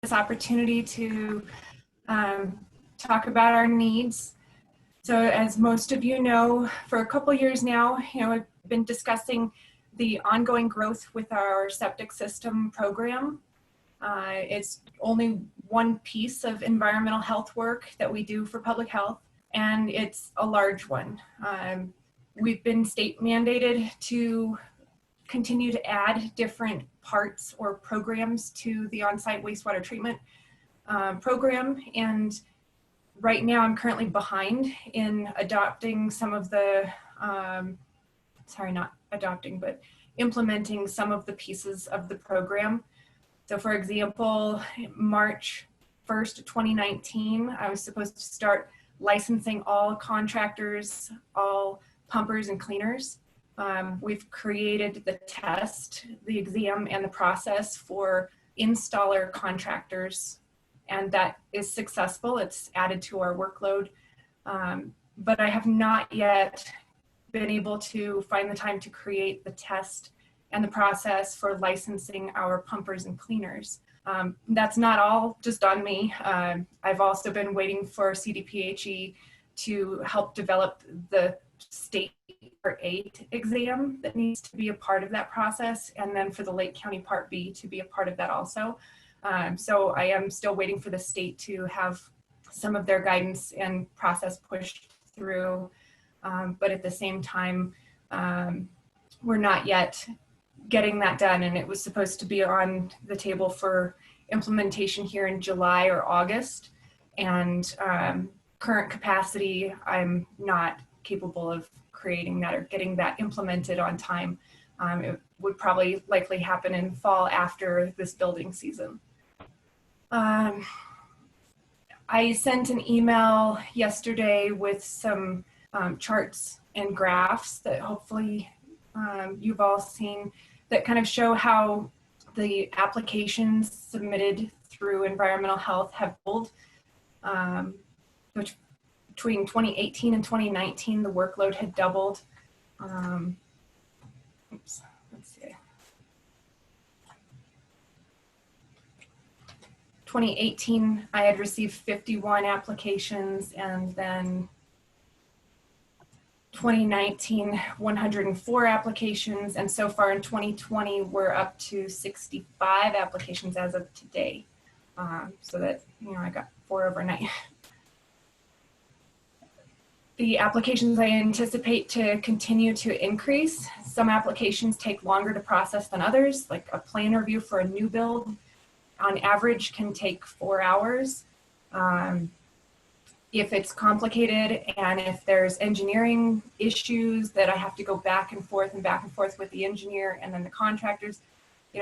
this opportunity to talk about our needs. So as most of you know, for a couple years now, I've been discussing the ongoing growth with our septic system program. It's only one piece of environmental health work that we do for public health, and it's a large one. We've been state mandated to continue to add different parts or programs to the on-site wastewater treatment program. And right now I'm currently behind in adopting some of the, implementing some of the pieces of the program. So for example, March 1st, 2019, I was supposed to start licensing all contractors, all pumpers and cleaners. We've created the test, the exam, and the process for installer contractors, and that is successful. It's added to our workload, but I have not yet been able to find the time to create the test and the process for licensing our pumpers and cleaners. That's not all just on me. I've also been waiting for CDPHE to help develop the state Part 8 exam that needs to be a part of that process, and then for the Lake County Part B to be a part of that also. So I am still waiting for the state to have some of their guidance and process pushed through, but at the same time, we're not yet getting that done, and it was supposed to be on the table for implementation here in July or August, and current capacity, I'm not capable of creating that or getting that implemented on time. It would probably likely happen in fall after this building season. I sent an email yesterday with some charts and graphs that hopefully you've all seen that kind of show how the applications submitted through environmental health have doubled. Which between 2018 and 2019, the workload had doubled. Let's see. 2018, I had received 51 applications, and then 2019, 104 applications, and so far in 2020, we're up to 65 applications as of today. So that, I got 4 overnight. The applications I anticipate to continue to increase. Some applications take longer to process than others, like a plan review for a new build on average can take 4 hours. If it's complicated and if there's engineering issues that I have to go back and forth with the engineer and then the contractors,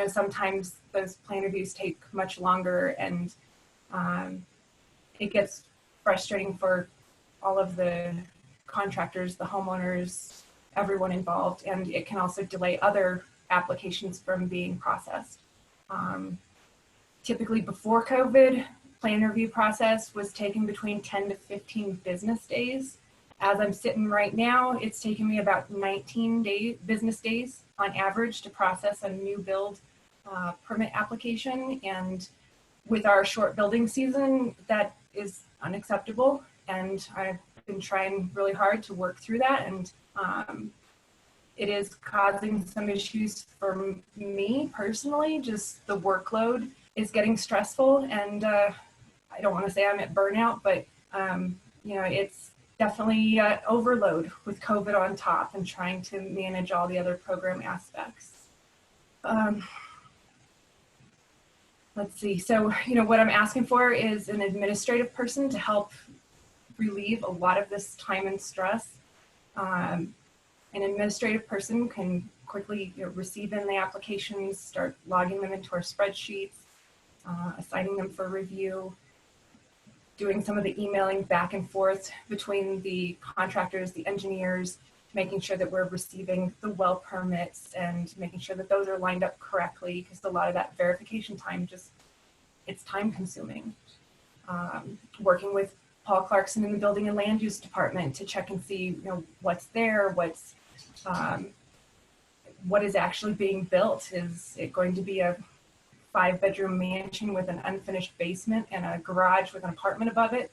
sometimes those plan reviews take much longer, and it gets frustrating for all of the contractors, the homeowners, everyone involved, and it can also delay other applications from being processed. Typically before COVID, plan review process was taking between 10 to 15 business days. As I'm sitting right now, it's taking me about 19 business days on average to process a new build permit application. And with our short building season, that is unacceptable. And I've been trying really hard to work through that. And it is causing some issues for me personally. Just the workload is getting stressful, and I don't want to say I'm at burnout, but it's definitely overload with COVID on top and trying to manage all the other program aspects. Let's see. So, what I'm asking for is an administrative person to help relieve a lot of this time and stress. An administrative person can quickly receive in the applications, start logging them into our spreadsheets, assigning them for review, doing some of the emailing back and forth between the contractors, the engineers, making sure that we're receiving the well permits and making sure that those are lined up correctly, because a lot of that verification time it's time consuming. Working with Paul Clarkson in the Building and Land Use Department to check and see what's there, what is actually being built. Is it going to be a 5-bedroom mansion with an unfinished basement and a garage with an apartment above it,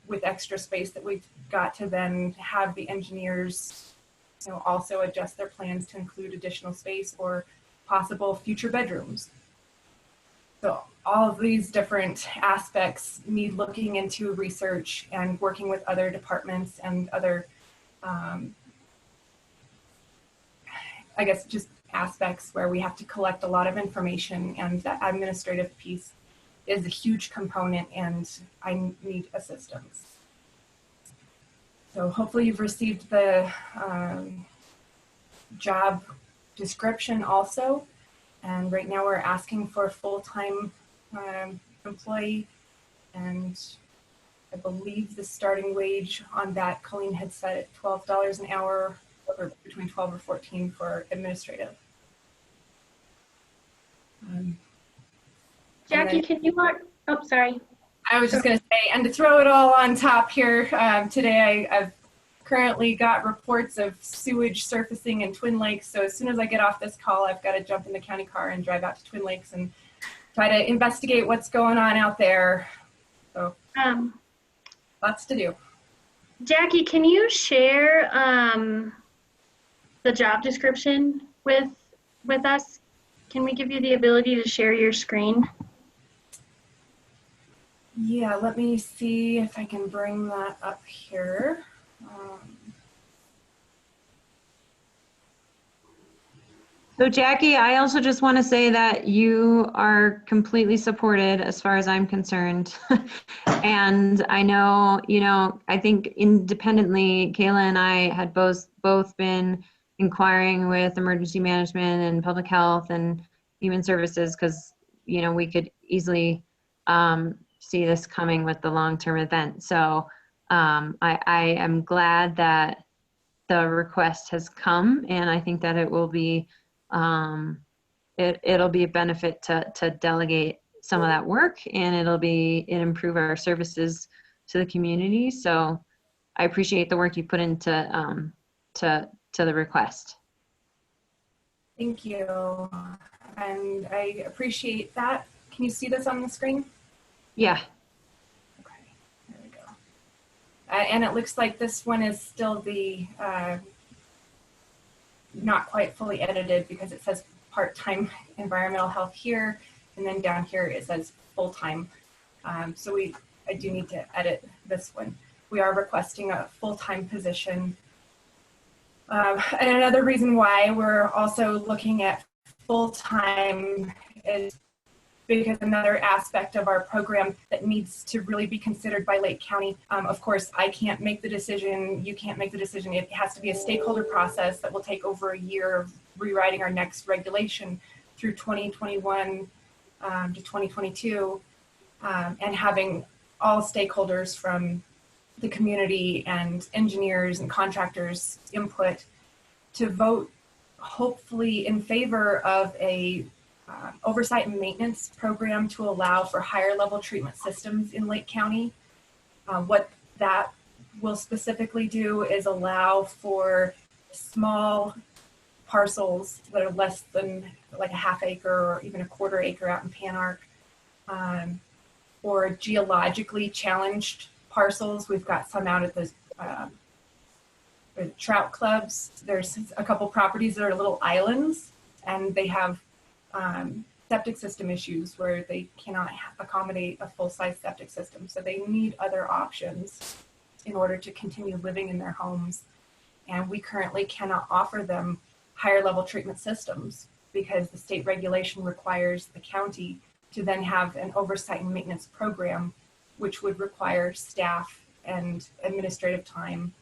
with extra space that we've got to then have the engineers, also adjust their plans to include additional space or possible future bedrooms. So all of these different aspects need looking into research and working with other departments and other, I guess, just aspects where we have to collect a lot of information, and that administrative piece is a huge component, and I need assistance. So hopefully you've received the job description also. And right now we're asking for a full-time employee, and I believe the starting wage on that, Colleen had said at $12 an hour, or between 12 or 14 for administrative. Jackie, can you mark? Oh, sorry. I was just going to say, and to throw it all on top here, today I've currently got reports of sewage surfacing in Twin Lakes. So as soon as I get off this call, I've got to jump in the county car and drive out to Twin Lakes and try to investigate what's going on out there. So lots to do. Jackie, can you share the job description with us? Can we give you the ability to share your screen? Yeah, let me see if I can bring that up here. So Jackie, I also just want to say that you are completely supported as far as I'm concerned. And I know, I think independently, Kayla and I had both been inquiring with emergency management and public health and human services, because, we could easily see this coming with the long-term event. So I am glad that the request has come, and I think that it will be it'll be a benefit to delegate some of that work, and it'll improve our services to the community. So I appreciate the work you put into to the request. Thank you, and I appreciate that. Can you see this on the screen? Yeah. Okay, there we go. And it looks like this one is still the not quite fully edited, because it says part-time environmental health here, and then down here it says full-time. So I do need to edit this one. We are requesting a full-time position. And another reason why we're also looking at full-time is because another aspect of our program that needs to really be considered by Lake County. Of course, I can't make the decision, you can't make the decision. It has to be a stakeholder process that will take over a year of rewriting our next regulation through 2021 to 2022, and having all stakeholders from the community and engineers and contractors input to vote, hopefully in favor of a oversight and maintenance program to allow for higher level treatment systems in Lake County. What that will specifically do is allow for small parcels that are less than like a half acre or even a quarter acre out in Panarch, or geologically challenged parcels. We've got some out at the trout clubs. There's a couple properties that are little islands, and they have septic system issues where they cannot accommodate a full-size septic system. So they need other options in order to continue living in their homes. And we currently cannot offer them higher level treatment systems because the state regulation requires the county to then have an oversight and maintenance program, which would require staff and administrative time,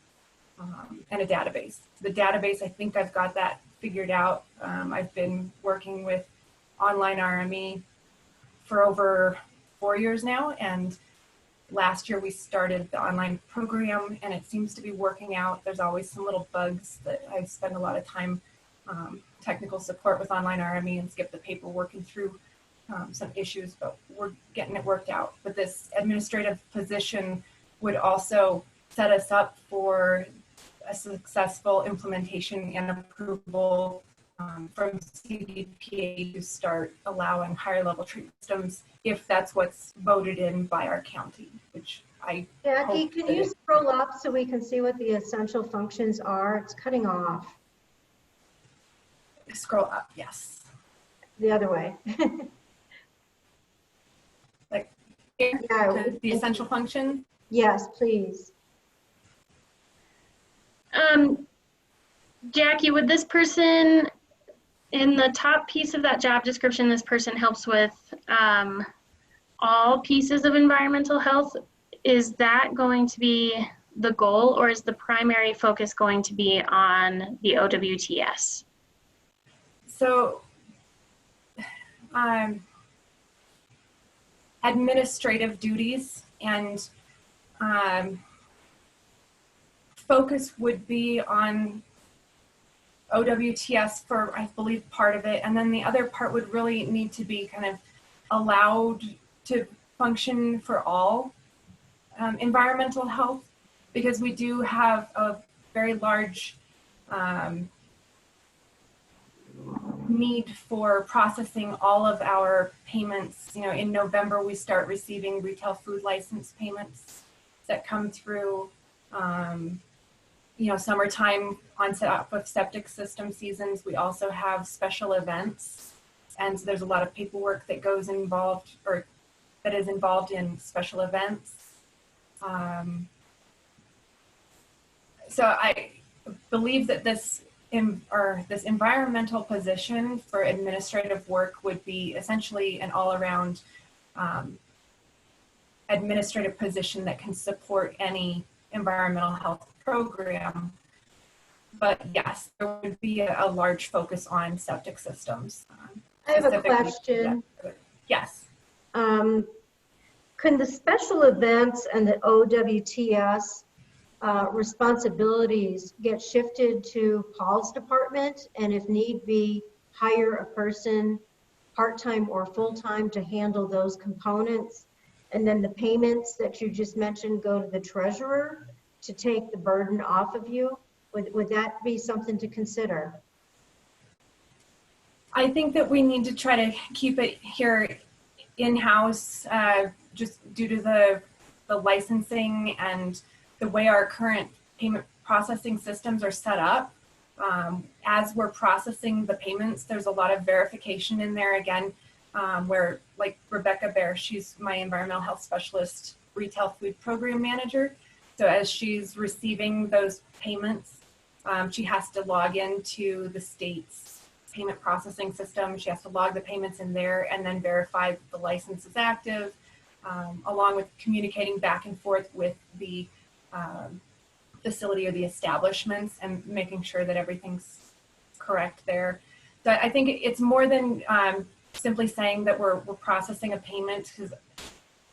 and a database. The database, I think I've got that figured out. I've been working with online RME for over 4 years now, and last year we started the online program, and it seems to be working out. There's always some little bugs that I spend a lot of time technical support with online RME and skip the paper working through some issues, but we're getting it worked out. But this administrative position would also set us up for a successful implementation and approval from CDPA to start allowing higher level treatment systems if that's what's voted in by our county, which I Jackie, hope can that you it- scroll up so we can see what the essential functions are? It's cutting off scroll up, yes. the other way. Like here, Yeah, to the essential function. yes, please. Jackie, would this person, in the top piece of that job description, this person helps with all pieces of environmental health. Is that going to be the goal, or is the primary focus going to be on the OWTS? So administrative duties and focus would be on OWTS for, I believe, part of it. And then the other part would really need to be kind of allowed to function for all environmental health, because we do have a very large need for processing all of our payments. You know, in November, we start receiving retail food license payments that come through. You know, summertime onset of septic system seasons. We also have special events, and so there's a lot of paperwork that goes involved, or that is involved in special events. So I believe that this environmental position for administrative work would be essentially an all-around administrative position that can support any environmental health program. But yes, there would be a large focus on septic systems. I have a question. Yes. Can the special events and the OWTS responsibilities get shifted to Paul's department, and if need be, hire a person part-time or full-time to handle those components? And then the payments that you just mentioned go to the treasurer to take the burden off of you? Would that be something to consider? I think that we need to try to keep it here in-house, just due to the licensing and the way our current payment processing systems are set up. As we're processing the payments, there's a lot of verification in there again, where like Rebecca Bear, she's my environmental health specialist, retail food program manager. So as she's receiving those payments, she has to log into the state's payment processing system. She has to log the payments in there and then verify that the license is active, along with communicating back and forth with the facility or the establishments and making sure that everything's correct there. So I think it's more than simply saying that we're processing a payment, because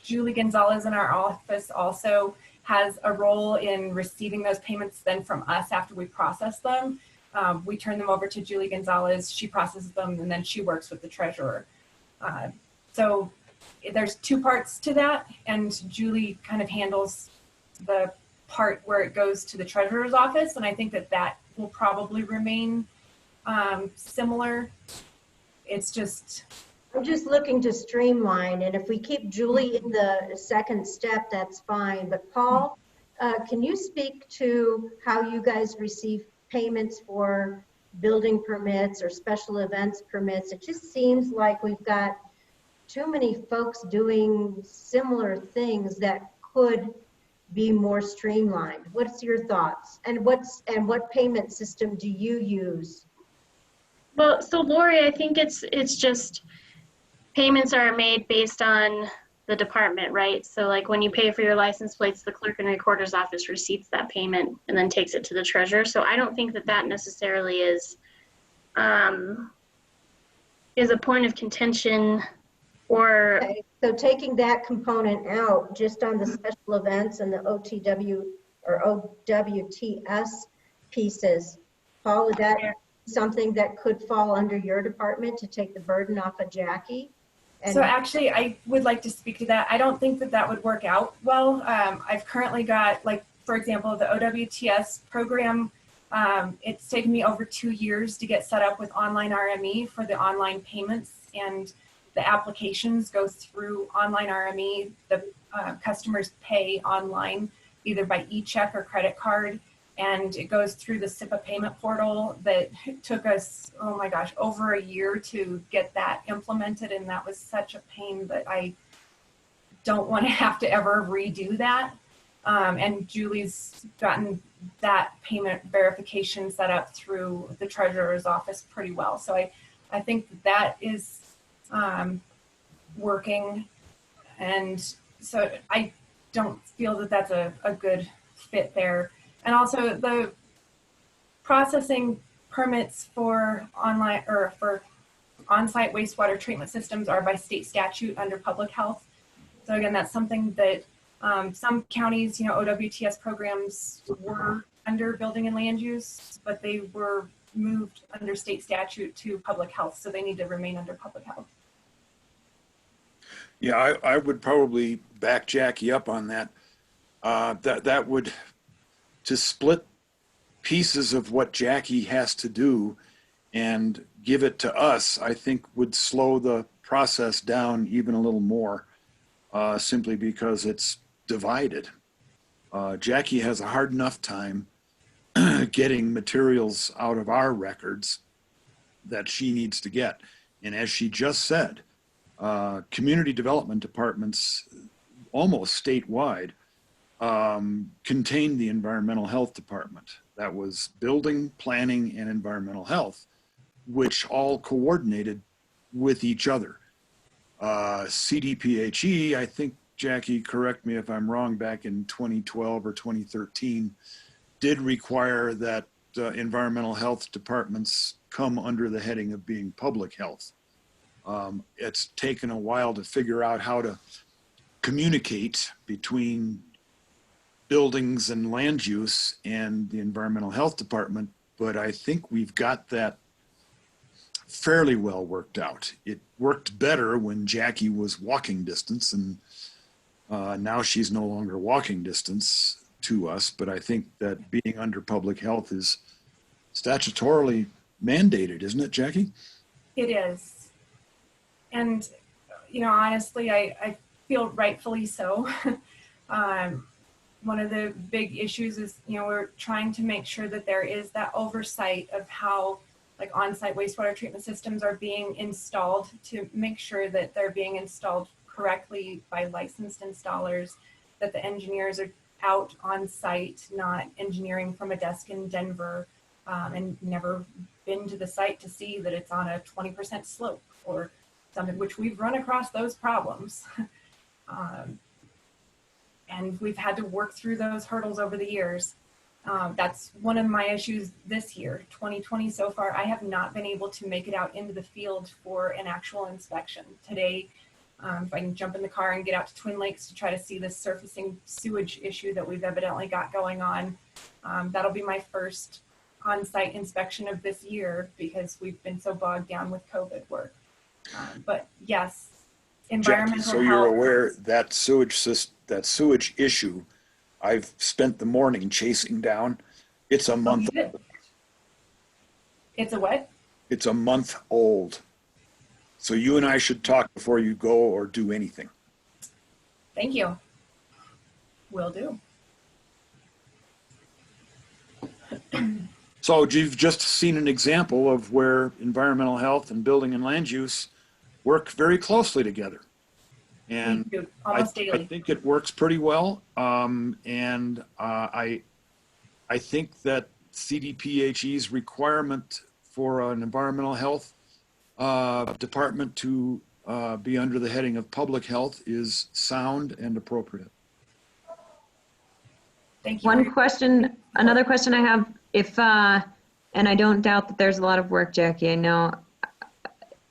Julie Gonzalez in our office also has a role in receiving those payments then from us after we process them. We turn them over to Julie Gonzalez, she processes them, and then she works with the treasurer. So there's two parts to that, and Julie kind of handles the part where it goes to the treasurer's office, and I think that that will probably remain similar. It's just... I'm just looking to streamline, and if we keep Julie in the second step, that's fine. But Paul, can you speak to how you guys receive payments for building permits or special events permits? It just seems like we've got too many folks doing similar things that could be more streamlined. What's your thoughts? And what payment system do you use? Well, so Lori, I think it's just payments are made based on the department, right? So like when you pay for your license plates, the clerk and recorder's office receipts that payment and then takes it to the treasurer. So I don't think that necessarily is a point of contention or... Okay, so taking that component out just on the special events and the OTW or OWTS pieces, Paul, would that be something that could fall under your department to take the burden off of Jackie? And so actually, I would like to speak to that. I don't think that that would work out well. I've currently got, like, for example, the OWTS program It's taken me over 2 years to get set up with online RME for the online payments, and the applications go through online RME. The customers pay online either by e-check or credit card, and it goes through the SIPA payment portal that took us, oh my gosh, over a year to get that implemented, and that was such a pain that I don't want to have to ever redo that. And Julie's gotten that payment verification set up through the treasurer's office pretty well. So I think that is working. And so I don't feel that that's a good fit there. And also the processing permits for online or for on-site wastewater treatment systems are by state statute under public health. So again, that's something that some counties, OWTS programs were under building and land use, but they were moved under state statute to public health, so they need to remain under public health. Yeah, I would probably back Jackie up on that. That would, to split pieces of what Jackie has to do and give it to us, I think would slow the process down even a little more, simply because it's divided. Jackie has a hard enough time getting materials out of our records that she needs to get. And as she just said, community development departments, almost statewide, contained the environmental health department. That was building, planning, and environmental health, which all coordinated with each other. CDPHE, I think, Jackie, correct me if I'm wrong, back in 2012 or 2013, did require that environmental health departments come under the heading of being public health. It's taken a while to figure out how to communicate between buildings and land use and the environmental health department, but I think we've got that fairly well worked out. It worked better when Jackie was walking distance, and now she's no longer walking distance to us, but I think that being under public health is statutorily mandated, isn't it, Jackie? It is. And, honestly, I feel rightfully so. One of the big issues is, we're trying to make sure that there is that oversight of how on-site wastewater treatment systems are being installed, to make sure that they're being installed correctly by licensed installers, that the engineers are out on site, not engineering from a desk in Denver, and never been to the site to see that it's on a 20% slope or something, which we've run across those problems. And we've had to work through those hurdles over the years. That's one of my issues this year, 2020 so far. I have not been able to make it out into the field for an actual inspection. Today, if I can jump in the car and get out to Twin Lakes to try to see this surfacing sewage issue that we've evidently got going on, that'll be my first on-site inspection of this year because we've been so bogged down with COVID work. But yes, environmental Jackie, so health. you're aware that sewage issue, I've spent the morning chasing down. It's a month. It's a what? It's a month old. So you and I should talk before you go or do anything. Thank you. Will do. So you've just seen an example of where environmental health and building and land use work very closely together. And almost daily. I think it works pretty well. And I think that CDPHE's requirement for an environmental health department to be under the heading of public health is sound and appropriate. Thank you. Another question I have, and I don't doubt that there's a lot of work, Jackie, I know,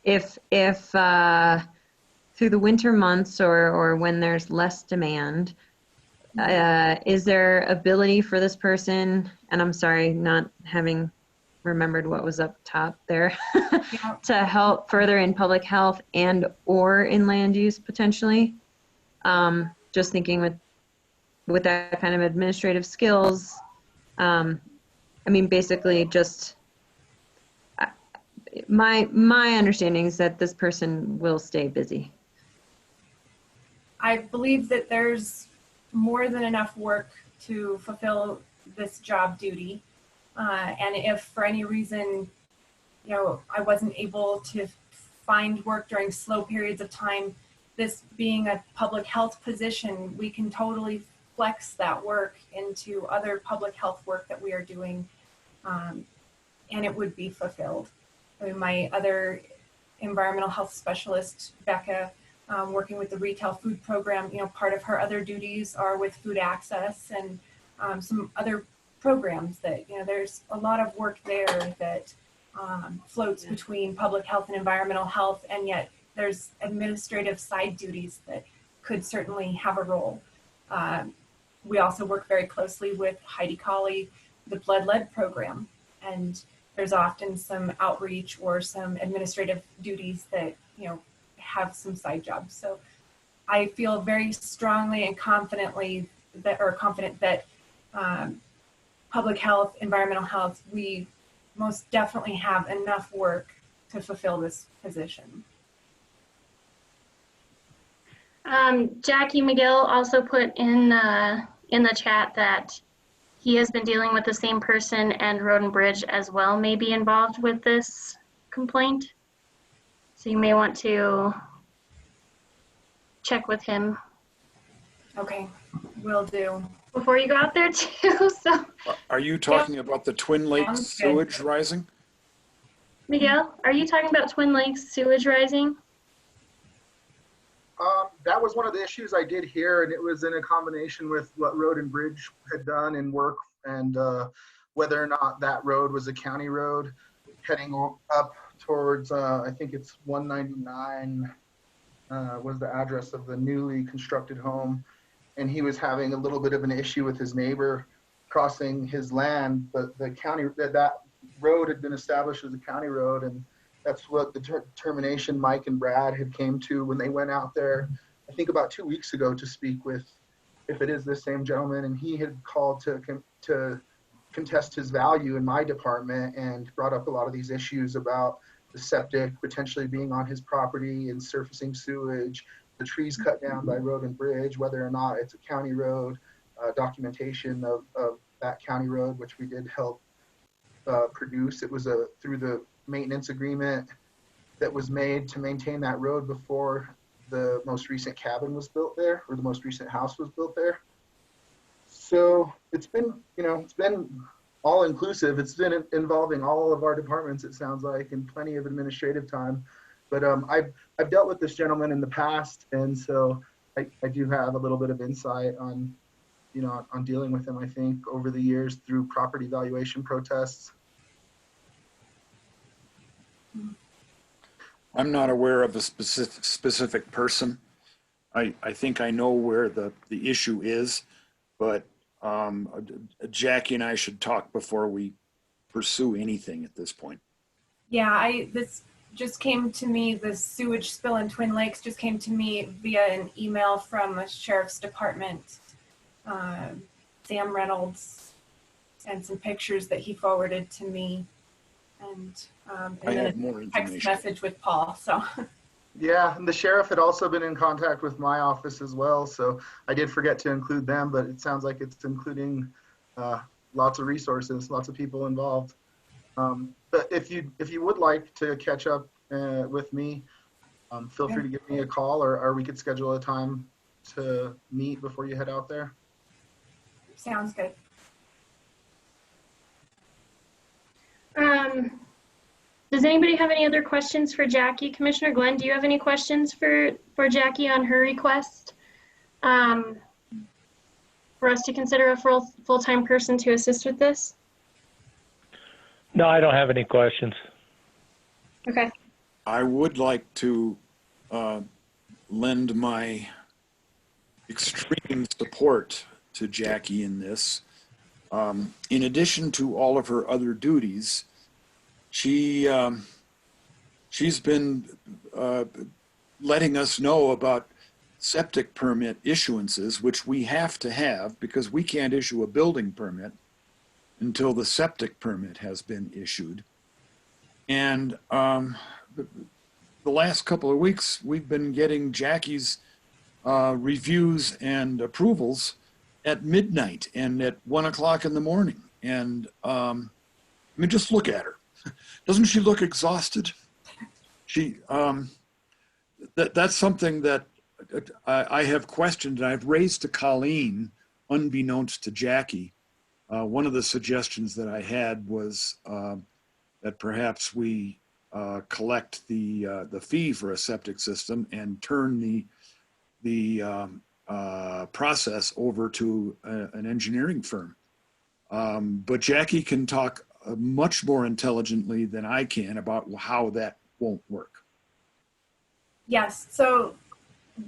if through the winter months or when there's less demand, is there ability for this person, and I'm sorry, not having remembered what was up top there, Yeah. to help further in public health and or in land use potentially? Just thinking with that kind of administrative skills, I mean, basically just, my understanding is that this person will stay busy. I believe that there's more than enough work to fulfill this job duty. And if for any reason, I wasn't able to find work during slow periods of time, this being a public health position, we can totally flex that work into other public health work that we are doing, and it would be fulfilled. I mean, my other environmental health specialist, Becca, working with the retail food program, part of her other duties are with food access and some other programs that, there's a lot of work there that floats between public health and environmental health, and yet there's administrative side duties that could certainly have a role. We also work very closely with Heidi Colley, the blood lead program, and there's often some outreach or some administrative duties that, have some side jobs. So I feel very strongly and confident that public health, environmental health, we most definitely have enough work to fulfill this position. Jackie McGill also put in the chat that he has been dealing with the same person, and Road and Bridge as well may be involved with this complaint. So you may want to check with him. Okay, will do. Before you go out there too. So Are you talking about the Twin Lakes Sounds good. sewage rising? Miguel, are you talking about Twin Lakes sewage rising? That was one of the issues I did hear, and it was in a combination with what Road and Bridge had done in work, and whether or not that road was a county road heading up towards, I think it's 199 was the address of the newly constructed home. And he was having a little bit of an issue with his neighbor crossing his land, but the county, that road had been established as a county road, and that's what the determination Mike and Brad had came to when they went out there, I think about 2 weeks ago, to speak with, if it is the same gentleman, and he had called to contest his value in my department and brought up a lot of these issues about the septic potentially being on his property and surfacing sewage, the trees cut down by Road and Bridge, whether or not it's a county road, documentation of that county road, which we did help produce. It was through the maintenance agreement that was made to maintain that road before the most recent cabin was built there, or the most recent house was built there. So it's been, it's been all inclusive. It's been involving all of our departments, it sounds like, and plenty of administrative time. But I've dealt with this gentleman in the past, and so I do have a little bit of insight on, on dealing with him, I think, over the years through property valuation protests. I'm not aware of a specific person. I think I know where the issue is, but Jackie and I should talk before we pursue anything at this point. Yeah, this just came to me, the sewage spill in Twin Lakes just came to me via an email from the Sheriff's Department, Sam Reynolds, and some pictures that he forwarded to me, and then a text message with Paul, so. Yeah, and the sheriff had also been in contact with my office as well, so I did forget to include them, but it sounds like it's including lots of resources, lots of people involved. But if you would like to catch up with me, feel free to give me a call, or we could schedule a time to meet before you head out there. Sounds good. Does anybody have any other questions for Jackie? Commissioner Glenn, do you have any questions for Jackie on her request for us to consider a full-time person to assist with this? No, I don't have any questions. Okay. I would like to lend my extreme support to Jackie in this. In addition to all of her other duties, she's been letting us know about septic permit issuances, which we have to have because we can't issue a building permit until the septic permit has been issued. And the last couple of weeks, we've been getting Jackie's reviews and approvals at midnight and at 1 o'clock in the morning. And I mean, just look at her. Doesn't she look exhausted? She, that's something that I have questioned and I've raised to Colleen, unbeknownst to Jackie. One of the suggestions that I had was that perhaps we collect the fee for a septic system and turn the process over to an engineering firm. But Jackie can talk much more intelligently than I can about how that won't work. Yes, so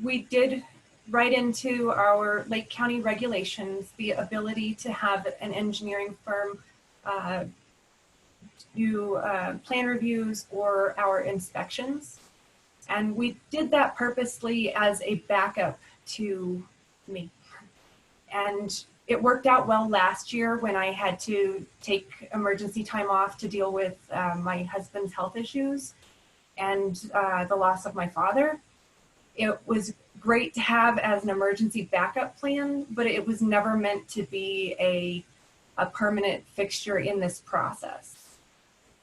we did write into our Lake County regulations the ability to have an engineering firm do plan reviews or our inspections. And we did that purposely as a backup to me. And it worked out well last year when I had to take emergency time off to deal with my husband's health issues and the loss of my father. It was great to have as an emergency backup plan, but it was never meant to be a permanent fixture in this process.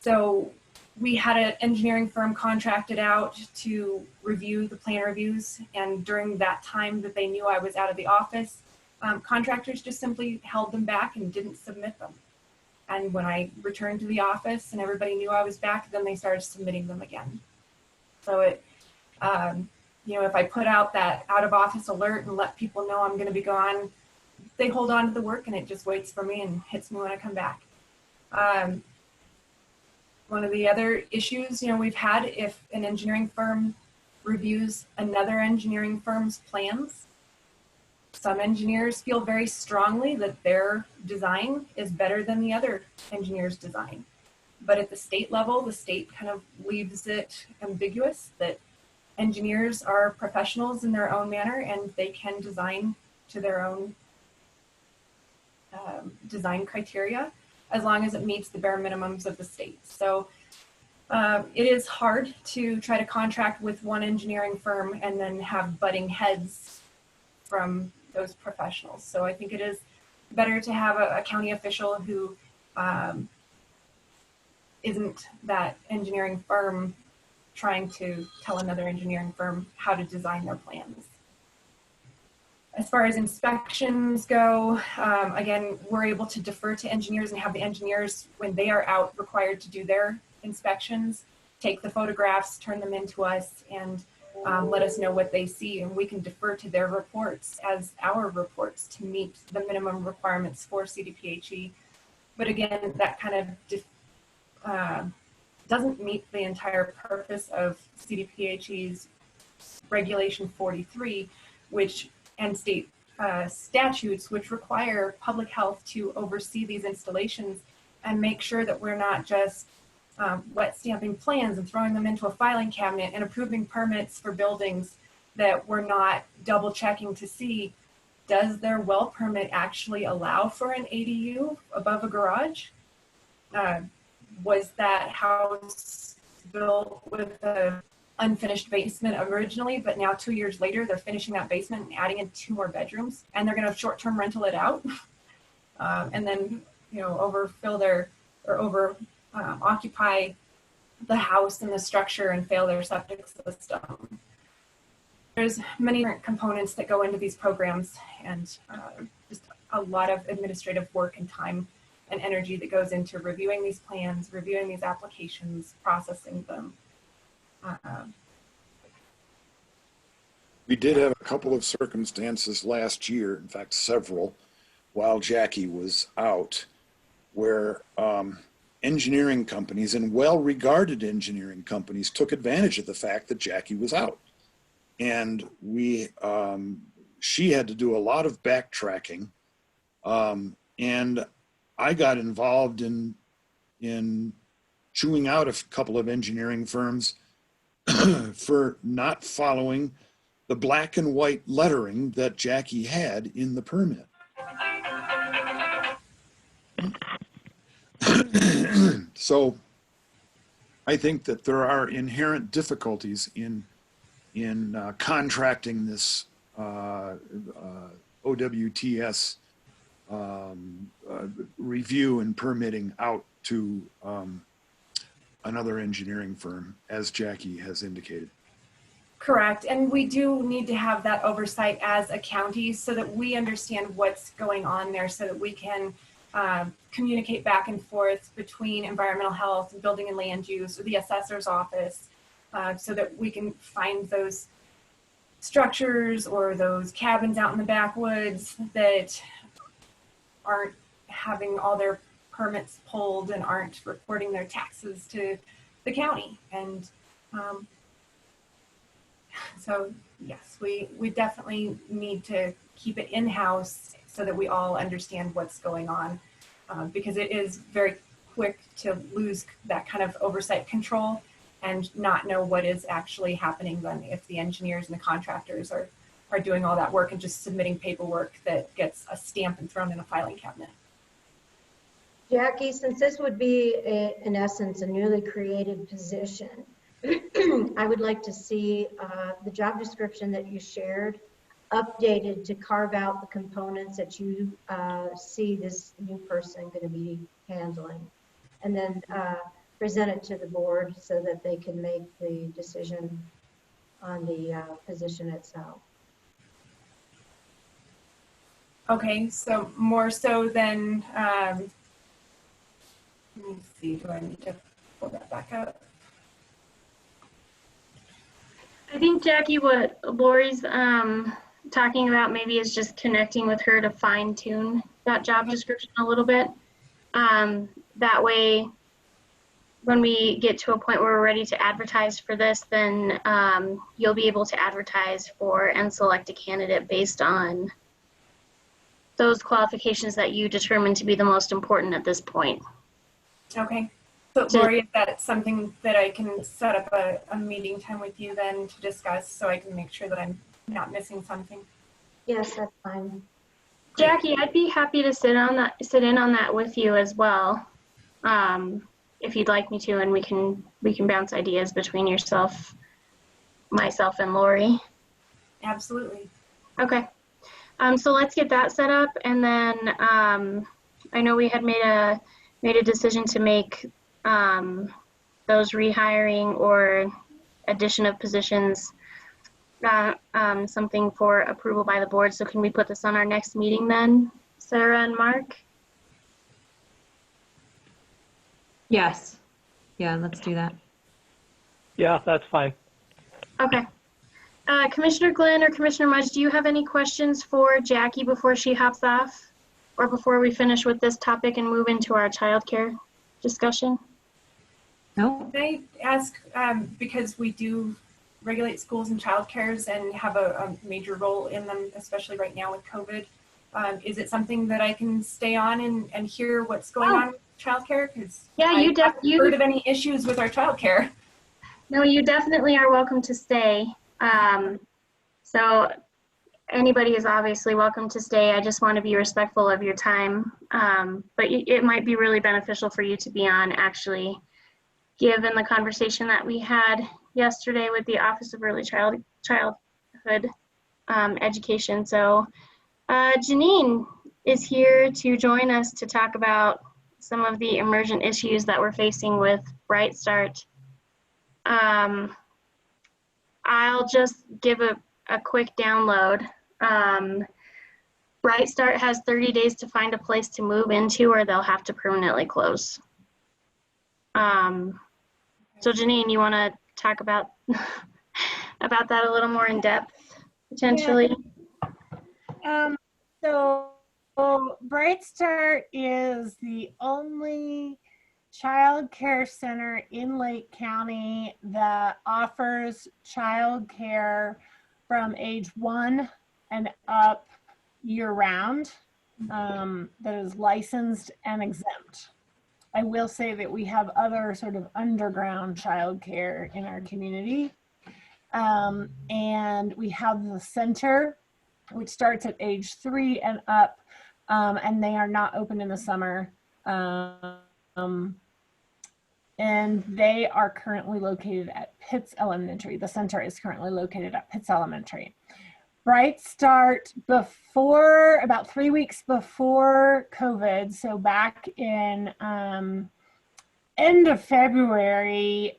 So we had an engineering firm contracted out to review the plan reviews, and during that time that they knew I was out of the office, contractors just simply held them back and didn't submit them. And when I returned to the office and everybody knew I was back, then they started submitting them again. So it, you know, if I put out that out of office alert and let people know I'm going to be gone, they hold on to the work and it just waits for me and hits me when I come back. One of the other issues, you know, we've had, if an engineering firm reviews another engineering firm's plans, some engineers feel very strongly that their design is better than the other engineer's design. But at the state level, the state kind of leaves it ambiguous that engineers are professionals in their own manner and they can design to their own design criteria as long as it meets the bare minimums of the state. So it is hard to try to contract with one engineering firm and then have butting heads from those professionals. So I think it is better to have a county official who isn't that engineering firm trying to tell another engineering firm how to design their plans. As far as inspections go, again, we're able to defer to engineers and have the engineers, when they are out, required to do their inspections, take the photographs, turn them into us, and let us know what they see, and we can defer to their reports as our reports to meet the minimum requirements for CDPHE. But again, that kind of doesn't meet the entire purpose of CDPHE's Regulation 43, which and state statutes which require public health to oversee these installations and make sure that we're not just wet stamping plans and throwing them into a filing cabinet and approving permits for buildings that we're not double checking to see, does their well permit actually allow for an ADU above a garage? Was that house built with a unfinished basement originally, but now 2 years later, they're finishing that basement and adding in 2 more bedrooms, and they're going to short-term rental it out, and then, you know, overfill their, or over occupy the house and the structure and fail their septic system. There's many different components that go into these programs, and just a lot of administrative work and time and energy that goes into reviewing these plans, reviewing these applications, processing them. We did have a couple of circumstances last year, in fact, several, while Jackie was out, where engineering companies and well-regarded engineering companies took advantage of the fact that Jackie was out. And she had to do a lot of backtracking. And I got involved in chewing out a couple of engineering firms for not following the black and white lettering that Jackie had in the permit. So I think that there are inherent difficulties in contracting this OWTS review and permitting out to another engineering firm, as Jackie has indicated. Correct. And we do need to have that oversight as a county so that we understand what's going on there, so that we can communicate back and forth between environmental health, building and land use, or the assessor's office, so that we can find those structures or those cabins out in the backwoods that aren't having all their permits pulled and aren't reporting their taxes to the county. And so yes, we definitely need to keep it in-house so that we all understand what's going on, because it is very quick to lose that kind of oversight control and not know what is actually happening then if the engineers and the contractors are doing all that work and just submitting paperwork that gets a stamp and thrown in a filing cabinet. Jackie, since this would be, in essence, a newly created position, I would like to see the job description that you shared updated to carve out the components that you see this new person going to be handling, and then present it to the board so that they can make the decision on the position itself. Okay, so more so than, let me see, do I need to pull that back up? I think, Jackie, what Lori's talking about maybe is just connecting with her to fine tune that job description a little bit. That way, when we get to a point where we're ready to advertise for this, then you'll be able to advertise for and select a candidate based on those qualifications that you determine to be the most important at this point. Okay. So Lori, is that something that I can set up a meeting time with you then to discuss so I can make sure that I'm not missing something? Yes, that's fine. Jackie, I'd be happy to sit in on that with you as well, if you'd like me to, and we can bounce ideas between myself, and Lori. Absolutely. Okay. So let's get that set up, and then I know we had made a decision to make those rehiring or addition of positions something for approval by the board. So can we put this on our next meeting then, Sarah and Mark? Yes. Yeah, let's do that. Yeah, that's fine. Okay. Commissioner Glenn or Commissioner Mudge, do you have any questions for Jackie before she hops off, or before we finish with this topic and move into our childcare discussion? No. Can I ask, because we do regulate schools and childcares and have a major role in them, especially right now with COVID, is it something that I can stay on and hear what's going on with childcare? Because yeah, I haven't heard of any issues with our childcare. No, you definitely are welcome to stay. So anybody is obviously welcome to stay. I just want to be respectful of your time. But it might be really beneficial for you to be on, actually, given the conversation that we had yesterday with the Office of Early Childhood Education. So Janine is here to join us to talk about some of the emergent issues that we're facing with Bright Start. I'll just give a quick download. Bright Start has 30 days to find a place to move into, or they'll have to permanently close. So Janine, you want to talk about that a little more in depth, potentially? Yeah. So Bright Start is the only child care center in Lake County that offers child care from age 1 and up year-round, that is licensed and exempt. I will say that we have other sort of underground child care in our community. And we have the center, which starts at age 3 and up, and they are not open in the summer. and they are currently located at Pitts Elementary. The center is currently located at Pitts Elementary. Bright Start, before, about 3 weeks before COVID, so back in end of February,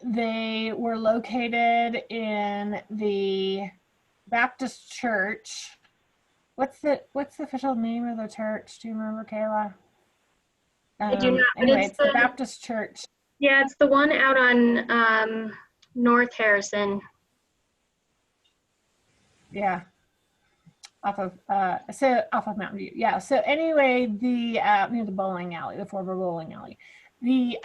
they were located in the Baptist Church. What's the official name of the church? Do you remember, Kayla? I do not, but Anyway, it's the Baptist Church. Yeah, it's the one out on North Harrison. Yeah. Off of Mountain View. Yeah. So anyway, the near the bowling alley, the former bowling alley. The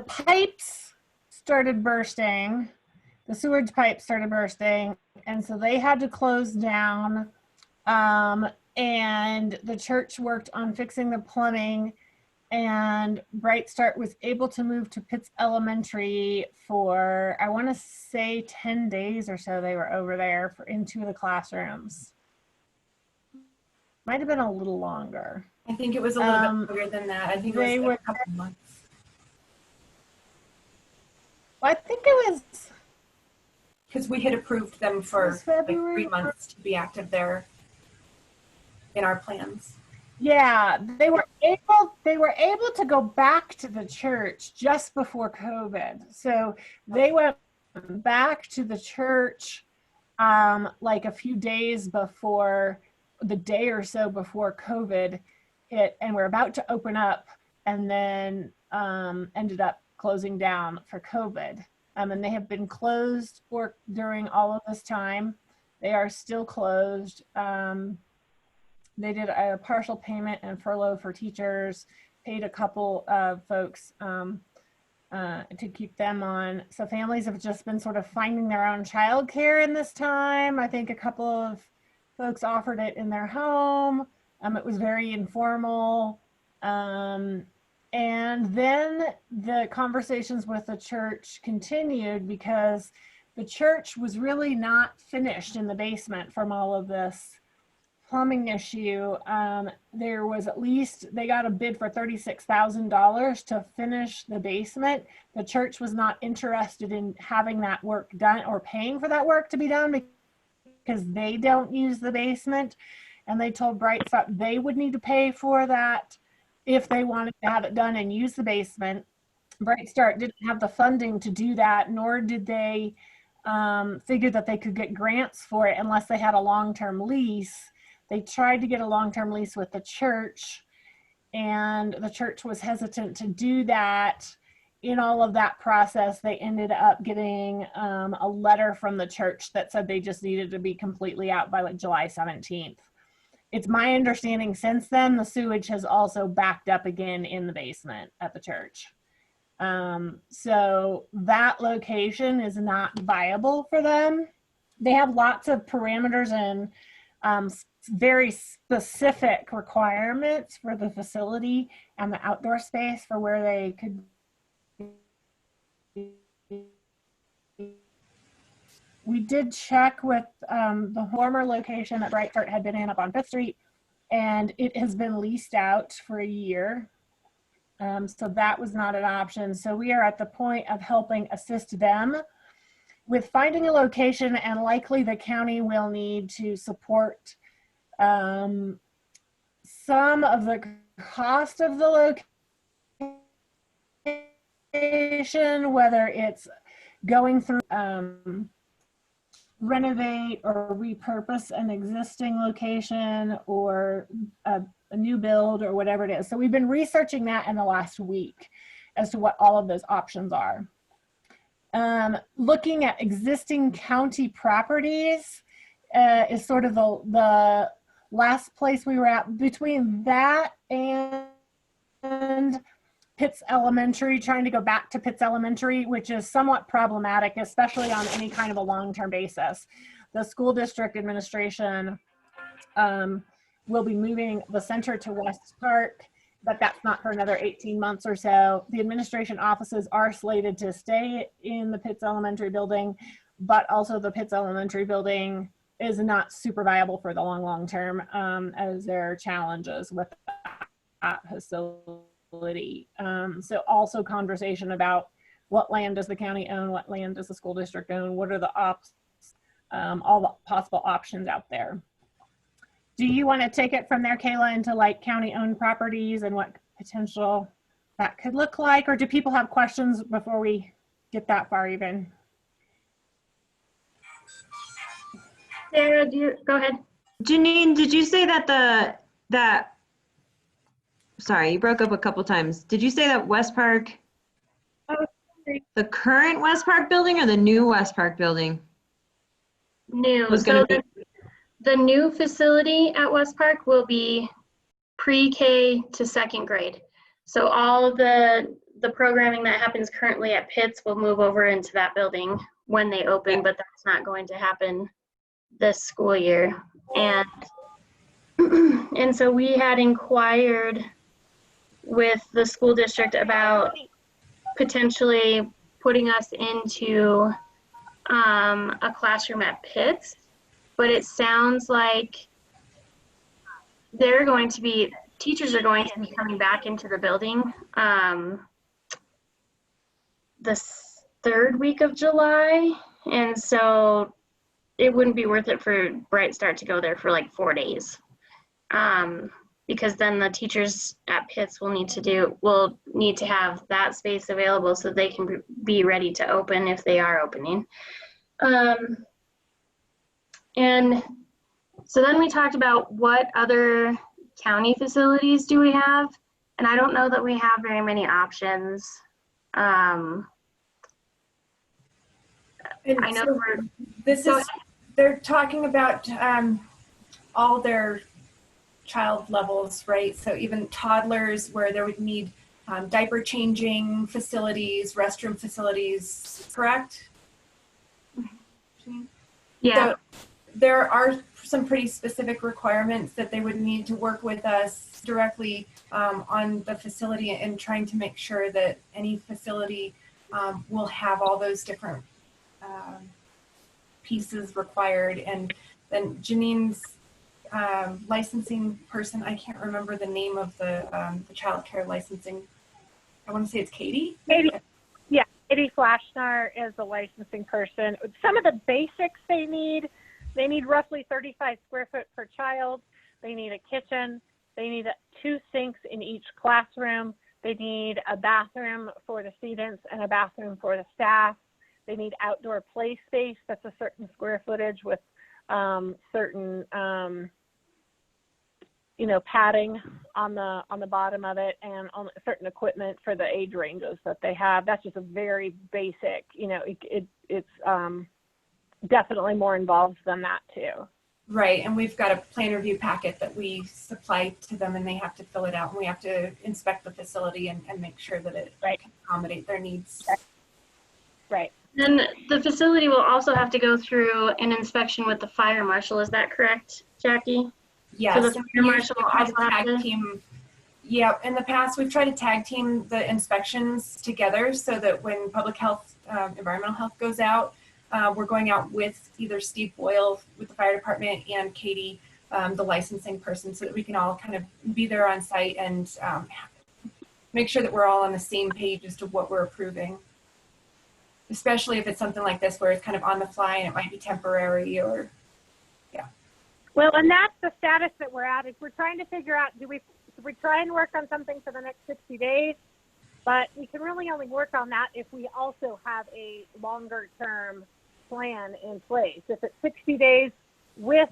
pipes started bursting, the sewage pipes started bursting, and so they had to close down. And the church worked on fixing the plumbing, and Bright Start was able to move to Pitts Elementary for, I want to say 10 days or so. They were over there in 2 of the classrooms. Might have been a little longer. I think it was a little bit longer than that. I think it was a couple months. Well, I think it was because we had approved them for like 3 months to be active there in our plans. Yeah, they were able to go back to the church just before COVID. So they went back to the church like a few days before, the day or so before COVID hit, and we're about to open up, and then ended up closing down for COVID. And they have been closed during all of this time. They are still closed. They did a partial payment and furlough for teachers, paid a couple of folks to keep them on. So families have just been sort of finding their own childcare in this time. I think a couple of folks offered it in their home. It was very informal. And then the conversations with the church continued because the church was really not finished in the basement from all of this plumbing issue. There was they got a bid for $36,000 to finish the basement. The church was not interested in having that work done or paying for that work to be done because they don't use the basement. And they told Bright Start they would need to pay for that if they wanted to have it done and use the basement. Bright Start didn't have the funding to do that, nor did they figure that they could get grants for it unless they had a long-term lease. They tried to get a long-term lease with the church, and the church was hesitant to do that. In all of that process, they ended up getting a letter from the church that said they just needed to be completely out by like July 17th. It's my understanding since then, the sewage has also backed up again in the basement at the church. So that location is not viable for them. They have lots of parameters and very specific requirements for the facility and the outdoor space for where they could. We did check with the former location that Bright Start had been in up on 5th Street, and it has been leased out for a year. So that was not an option. So we are at the point of helping assist them with finding a location, and likely the county will need to support some of the cost of the location, whether it's going through renovate or repurpose an existing location or a new build or whatever it is. So we've been researching that in the last week as to what all of those options are. Looking at existing county properties is sort of the last place we were at. Between that and Pitts Elementary, trying to go back to Pitts Elementary, which is somewhat problematic, especially on any kind of a long-term basis. The school district administration will be moving the center to West Park, but that's not for another 18 months or so. The administration offices are slated to stay in the Pitts Elementary building, but also the Pitts Elementary building is not super viable for the long term, as there are challenges with that. facility. So also conversation about what land does the county own, what land does the school district own, what are the all the possible options out there. Do you want to take it from there, Kayla, into like county-owned properties and what potential that could look like? Or do people have questions before we get that far even? Sarah, go ahead. Janine, did you say that sorry, you broke up a couple times. Did you say that West Park, the current West Park building or the new West Park building? New. Was So gonna the new facility at West Park will be pre-K to second grade. So all of the programming that happens currently at Pitts will move over into that building when they open, but that's not going to happen this school year. And and so we had inquired with the school district about potentially putting us into a classroom at Pitts, but it sounds like teachers are going to be coming back into the building this third week of July, and so it wouldn't be worth it for Bright Start to go there for like 4 days, because then the teachers at Pitts will need to have that space available so they can be ready to open if they are opening. And so then we talked about what other county facilities do we have, and I don't know that we have very many options. I know they're talking about all their child levels, right? So even toddlers where there would need diaper changing facilities, restroom facilities, correct? Yeah. So there are some pretty specific requirements that they would need to work with us directly on the facility and trying to make sure that any facility will have all those different pieces required. And then Janine's licensing person, I can't remember the name of the childcare licensing. I want to say it's Katie. Yeah, Katie Flashnar is the licensing person. Some of the basics they need roughly 35 square foot per child. They need a kitchen. They need 2 sinks in each classroom. They need a bathroom for the students and a bathroom for the staff. They need outdoor play space that's a certain square footage with certain padding on the bottom of it, and on certain equipment for the age ranges that they have. That's just a very basic, it's definitely more involved than that too. Right, and we've got a plan review packet that we supply to them, and they have to fill it out, and we have to inspect the facility and make sure that it can accommodate their needs. Right. Then the facility will also have to go through an inspection with the fire marshal. Is that correct, Jackie? Yes. So the fire marshal will also have to team. Yeah, in the past we've tried to tag team the inspections together so that when public health, environmental health goes out, we're going out with either Steve Boyle with the fire department and Katie, the licensing person, so that we can all kind of be there on site and make sure that we're all on the same page as to what we're approving. Especially if it's something like this where it's kind of on the fly and it might be temporary or, yeah. Well, and that's the status that we're at. Is we're trying to figure out, do we try and work on something for the next 60 days? But we can really only work on that if we also have a longer term plan in place. If it's 60 days with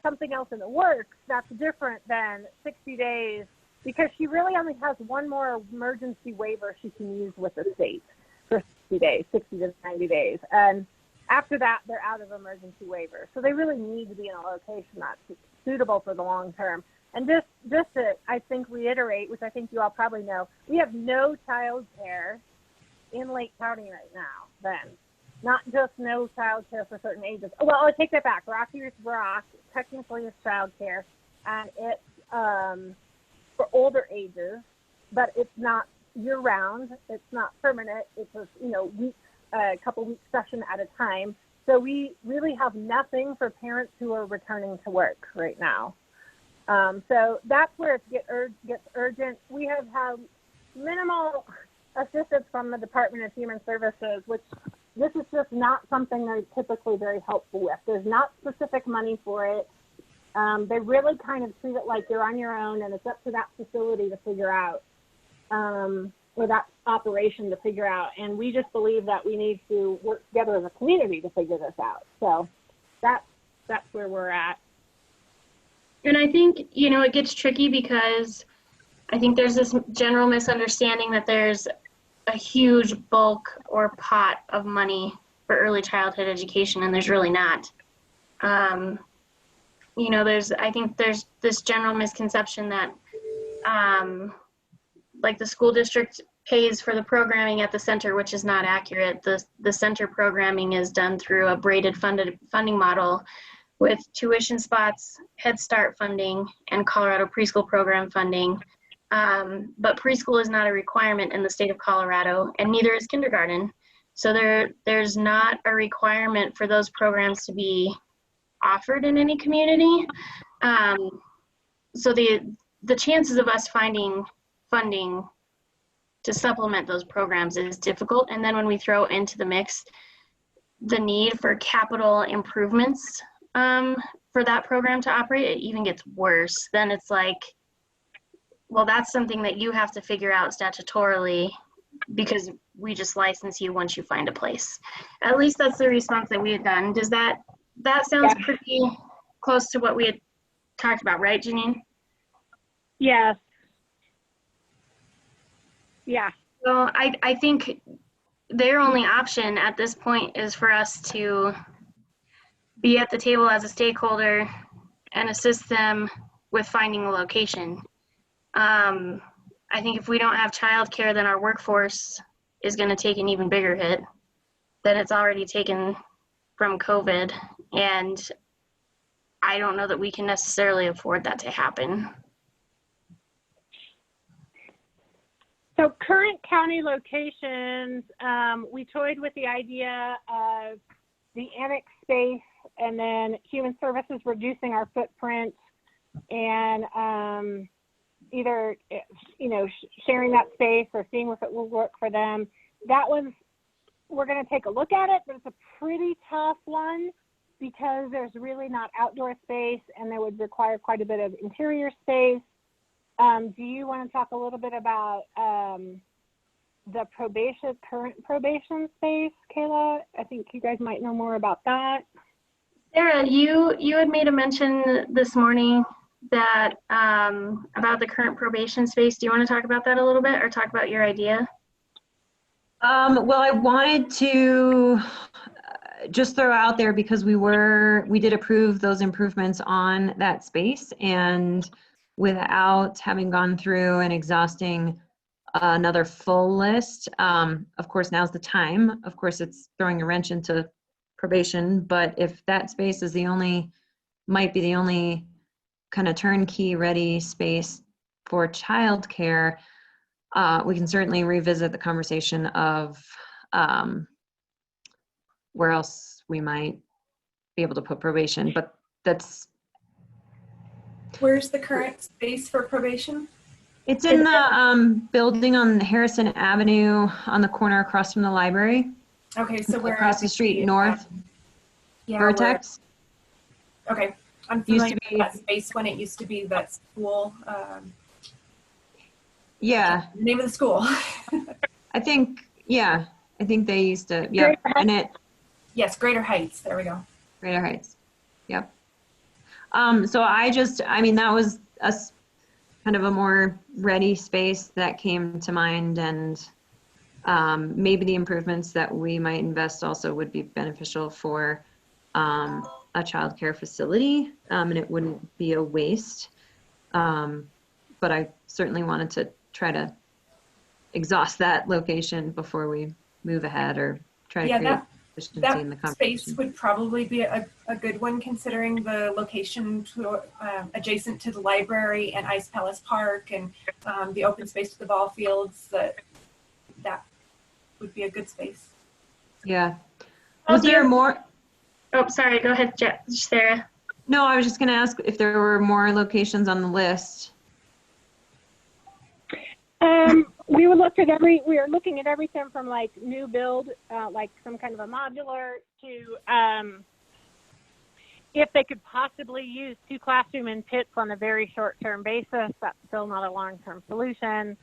something else in the works, that's different than 60 days, because she really only has one more emergency waiver she can use with the state for 60 days, 60 to 90 days. And after that, they're out of emergency waiver. So they really need to be in a location that's suitable for the long term. And just to, I think, reiterate, which I think you all probably know, we have no child care in Lake County right now, then. Not just no child care for certain ages. Well, I'll take that back. Rocky Ridge Rock technically is child care, and it's for older ages, but it's not year-round. It's not permanent. It's a couple weeks session at a time. So we really have nothing for parents who are returning to work right now. So that's where it gets urgent. We have had minimal assistance from the Department of Human Services, which this is just not something they're typically very helpful with. There's not specific money for it. They really kind of treat it like you're on your own, and it's up to that facility to figure out, or that operation to figure out. And we just believe that we need to work together as a community to figure this out. So that's where we're at. And I think, it gets tricky because I think there's this general misunderstanding that there's a huge bulk or pot of money for early childhood education, and there's really not. I think there's this general misconception that like the school district pays for the programming at the center, which is not accurate. The center programming is done through a braided funding model with tuition spots, Head Start funding, and Colorado preschool program funding. But preschool is not a requirement in the state of Colorado, and neither is kindergarten. So there's not a requirement for those programs to be offered in any community. So the chances of us finding funding to supplement those programs is difficult. And then when we throw into the mix the need for capital improvements for that program to operate, it even gets worse. Then it's like, well, that's something that you have to figure out statutorily because we just license you once you find a place. At least that's the response that we had done. Does that sounds pretty close to what we had talked about, right, Janine? Yes. Yeah. So I think their only option at this point is for us to be at the table as a stakeholder and assist them with finding a location. I think if we don't have childcare, then our workforce is going to take an even bigger hit than it's already taken from COVID. And I don't know that we can necessarily afford that to happen. So current county locations, we toyed with the idea of the annex space and then Human Services reducing our footprint and either, sharing that space or seeing if it will work for them. We're going to take a look at it, but it's a pretty tough one because there's really not outdoor space and they would require quite a bit of interior space. Do you want to talk a little bit about the current probation space, Kayla? I think you guys might know more about that. Sarah, you had made a mention this morning that about the current probation space. Do you want to talk about that a little bit or talk about your idea? Well, I wanted to just throw out there because we did approve those improvements on that space, and without having gone through and exhausting another full list, of course, now's the time. Of course, it's throwing a wrench into probation, but if that space is might be the only kind of turnkey ready space for childcare, we can certainly revisit the conversation of where else we might be able to put probation, but that's. Where's the current space for probation? It's in the building on Harrison Avenue on the corner across from the library. Okay, so where across the street north, yeah, Vertex. Okay, I'm familiar with that space when it used to be that school. Yeah. The name of the school. I think they used to, yep. And it. Yes, Greater Heights, there we go. Greater Heights, yep. So that was a kind of a more ready space that came to mind, and maybe the improvements that we might invest also would be beneficial for a childcare facility, and it wouldn't be a waste. But I certainly wanted to try to exhaust that location before we move ahead or try to create efficiency in the conversation. Space would probably be a good one considering the location adjacent to the library and Ice Palace Park and the open space to the ball fields. That would be a good space. Yeah. Was there more? Oh, sorry. Go ahead, Sarah. No, I was just going to ask if there were more locations on the list. We are looking at everything from like new build, like some kind of a modular, to if they could possibly use 2 classroom in pits on a very short-term basis. That's still not a long-term solution.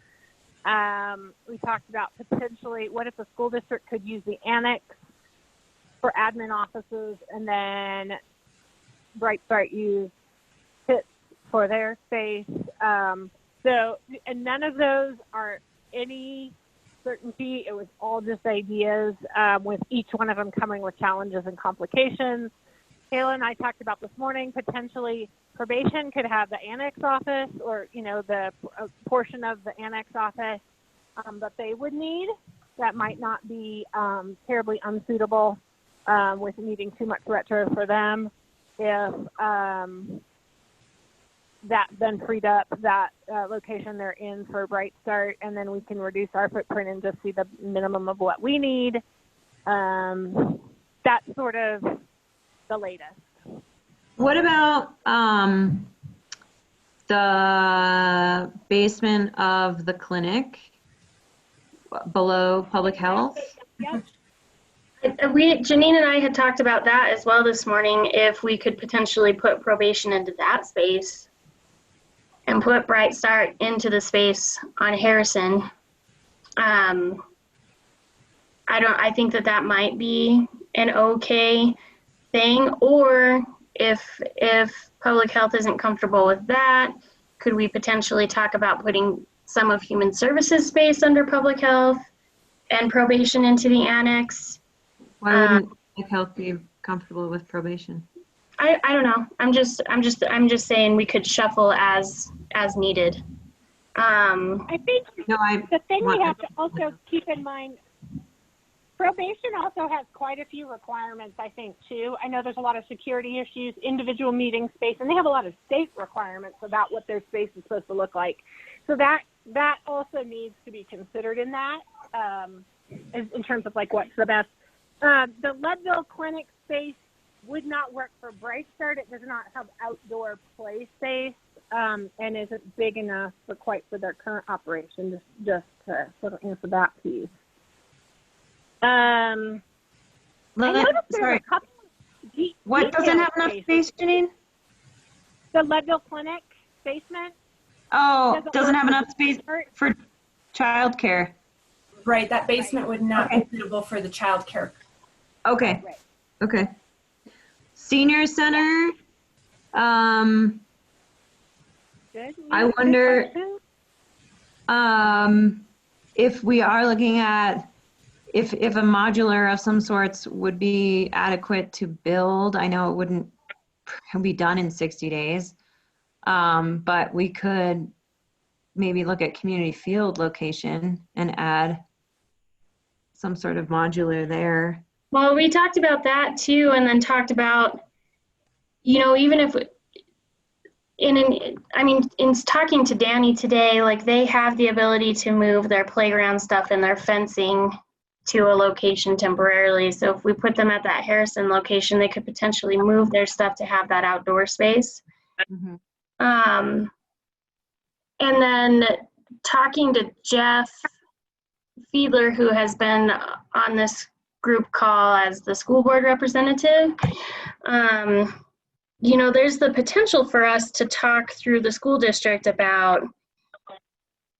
We talked about potentially, what if the school district could use the annex for admin offices, and then Bright Start use pits for their space. And none of those are any certainty. It was all just ideas, with each one of them coming with challenges and complications. Kayla and I talked about this morning, potentially probation could have the annex office, or, the portion of the annex office that they would need. That might not be terribly unsuitable, with needing too much retro for them. If that then freed up that location they're in for Bright Start, and then we can reduce our footprint and just see the minimum of what we need. That's sort of the latest. What about the basement of the clinic below public health? Yep. Janine and I had talked about that as well this morning, if we could potentially put probation into that space and put Bright Start into the space on Harrison. I think that might be an okay thing, or if public health isn't comfortable with that, could we potentially talk about putting some of human services space under public health and probation into the annex? Why wouldn't public health be comfortable with probation? I don't know. I'm just saying we could shuffle as needed. I think the thing we have to also to keep in mind, probation also has quite a few requirements, I think, too. I know there's a lot of security issues, individual meeting space, and they have a lot of state requirements about what their space is supposed to look like. So that also needs to be considered in that, in terms of like what's the best. The Leadville Clinic space would not work for Bright Start. It does not have outdoor play space, and isn't big enough for their current operation, just to sort of answer that piece. I noticed there's a couple of what doesn't have enough space, Janine? The Leadville Clinic basement. Oh, doesn't have enough space for childcare. Right, that basement would not be suitable for the childcare. Okay. Right. Okay. Senior center. Good. I wonder if we are looking at if a modular of some sorts would be adequate to build. I know it wouldn't be done in 60 days, but we could maybe look at community field location and add some sort of modular there. Well, we talked about that too, and then talked about, even if in talking to Danny today, like they have the ability to move their playground stuff and their fencing to a location temporarily. So if we put them at that Harrison location, they could potentially move their stuff to have that outdoor space. Mm-hmm. And then talking to Jeff Fiedler, who has been on this group call as the school board representative, there's the potential for us to talk through the school district about,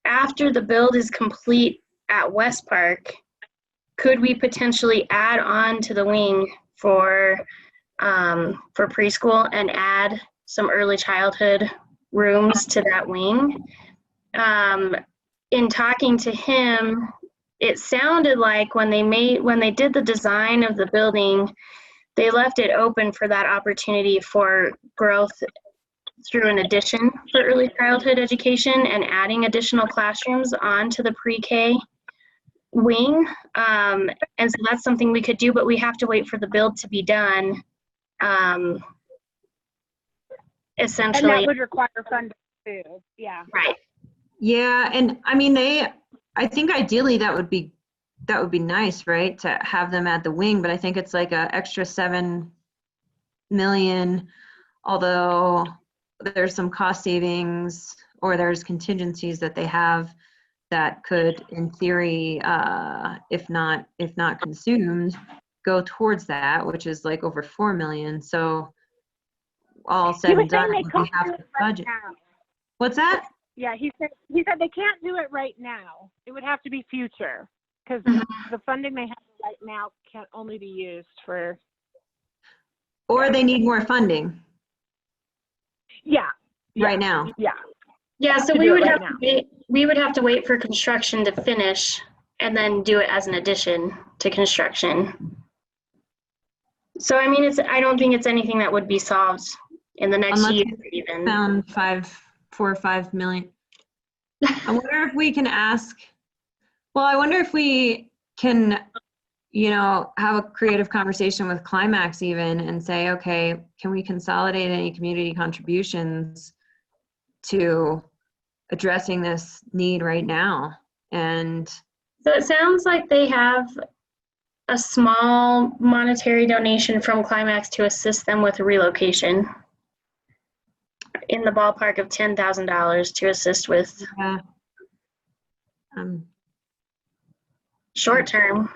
after the build is complete at West Park, could we potentially add on to the wing for preschool and add some early childhood rooms to that wing? In talking to him, it sounded like when they did the design of the building, they left it open for that opportunity for growth through an addition for early childhood education and adding additional classrooms onto the pre-K wing. And so that's something we could do, but we have to wait for the build to be done. Essentially. And that would require funding too. Yeah. Right. Yeah, and I think ideally that would be nice, right, to have them at the wing, but I think it's like a extra $7 million although there's some cost savings or there's contingencies that they have that could, in theory, if not consumed, go towards that, which is like over 4 million. So all said He was and done, saying they we can't have do to it right budget. now. What's that? Yeah, he said they can't do it right now. It would have to be future because the funding they have right now can only be used for. Or they need more funding Yeah. right now. Yeah. Yeah, so to we do it would right have now. to wait, we would have to wait for construction to finish and then do it as an addition to construction. So I mean, I don't think it's anything that would be solved in the next Unless year we even. found 4 or 5 million. I wonder if we can ask, well, I wonder if we can, have a creative conversation with Climax even and say, okay, can we consolidate any community contributions to addressing this need right now? And So it sounds like they have a small monetary donation from Climax to assist them with relocation in the ballpark of $10,000 to assist with yeah, short term.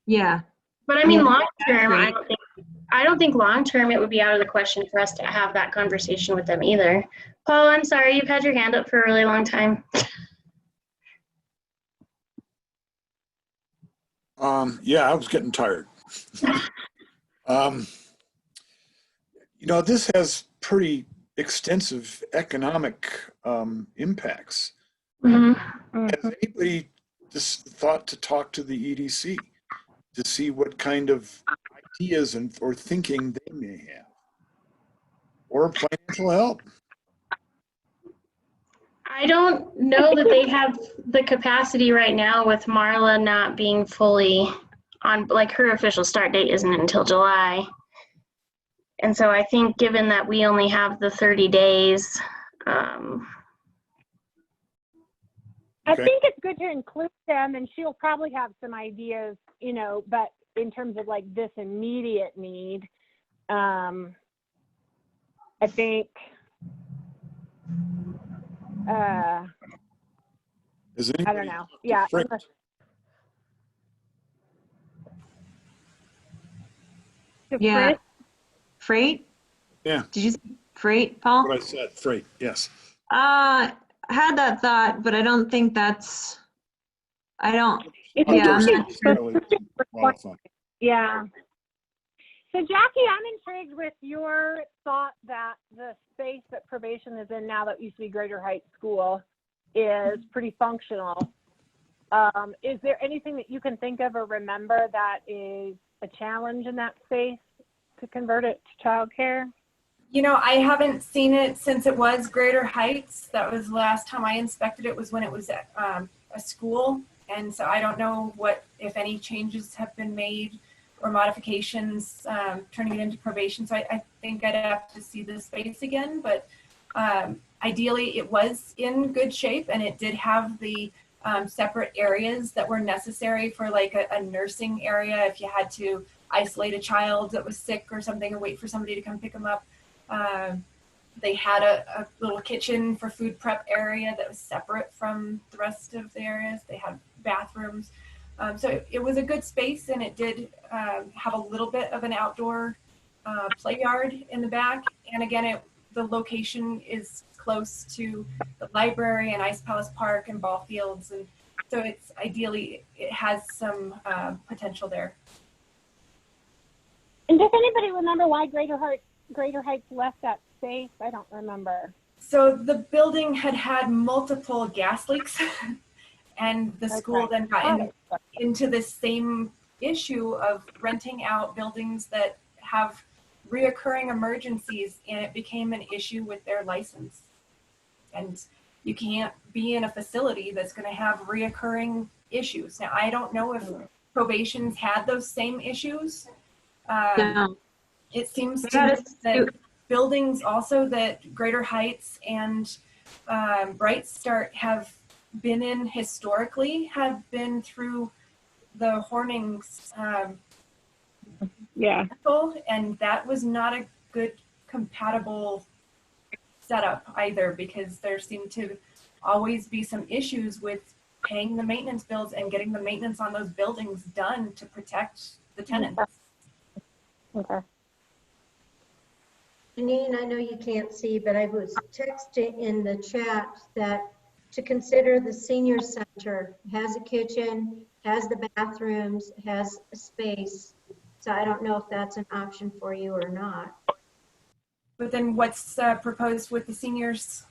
yeah, But I mean, Yeah, long term, great. I don't think long term it would be out of the question for us to have that conversation with them either. Paul, I'm sorry, you've had your hand up for a really long time. Yeah, I was getting tired. This has pretty extensive economic impacts. Mm-hmm. Has anybody just thought to talk to the EDC to see what kind of ideas or thinking they may have, or financial help? I don't know that they have the capacity right now with Marla not being fully on, like her official start date isn't until July. And so I think given that we only have the 30 days, I think it's good to include them, and she'll probably have some ideas, but in terms of like this immediate need, I think, Is I anybody don't know. Yeah. Freight? Yeah. Freight? Yeah. Did you say freight, Paul? What I said, freight, yes. I had that thought, but I don't think that's, I don't, It's yeah, I'm not sure. Necessarily qualified. Yeah. So Jackie, I'm intrigued with your thought that the space that probation is in now that used to be Greater Heights School is pretty functional. Is there anything that you can think of or remember that is a challenge in that space to convert it to childcare? I haven't seen it since it was Greater Heights. That was the last time I inspected it was when it was at a school. And so I don't know if any changes have been made or modifications turning it into probation. So I think I'd have to see the space again, but ideally it was in good shape and it did have the separate areas that were necessary for like a nursing area if you had to isolate a child that was sick or something and wait for somebody to come pick them up. They had a little kitchen for food prep area that was separate from the rest of the areas. They had bathrooms. So it was a good space, and it did have a little bit of an outdoor play yard in the back. And again, the location is close to the library and Ice Palace Park and ball fields. And so it's ideally, it has some potential there. And does anybody remember why Greater Heights left that space? I don't remember. So the building had multiple gas leaks and the school then got into this same issue of renting out buildings that have reoccurring emergencies, and it became an issue with their license. And you can't be in a facility that's going to have reoccurring issues. Now, I don't know if probation's had those same issues. No. It seems to me that buildings also that Greater Heights and Bright Start have been in historically have been through the Hornings yeah, and that was not a good compatible setup either, because there seem to always be some issues with paying the maintenance bills and getting the maintenance on those buildings done to protect the tenants. Okay. Janine, I know you can't see, but I was texting in the chat that to consider the senior center has a kitchen, has the bathrooms, has a space. So I don't know if that's an option for you or not. But then what's proposed with the seniors?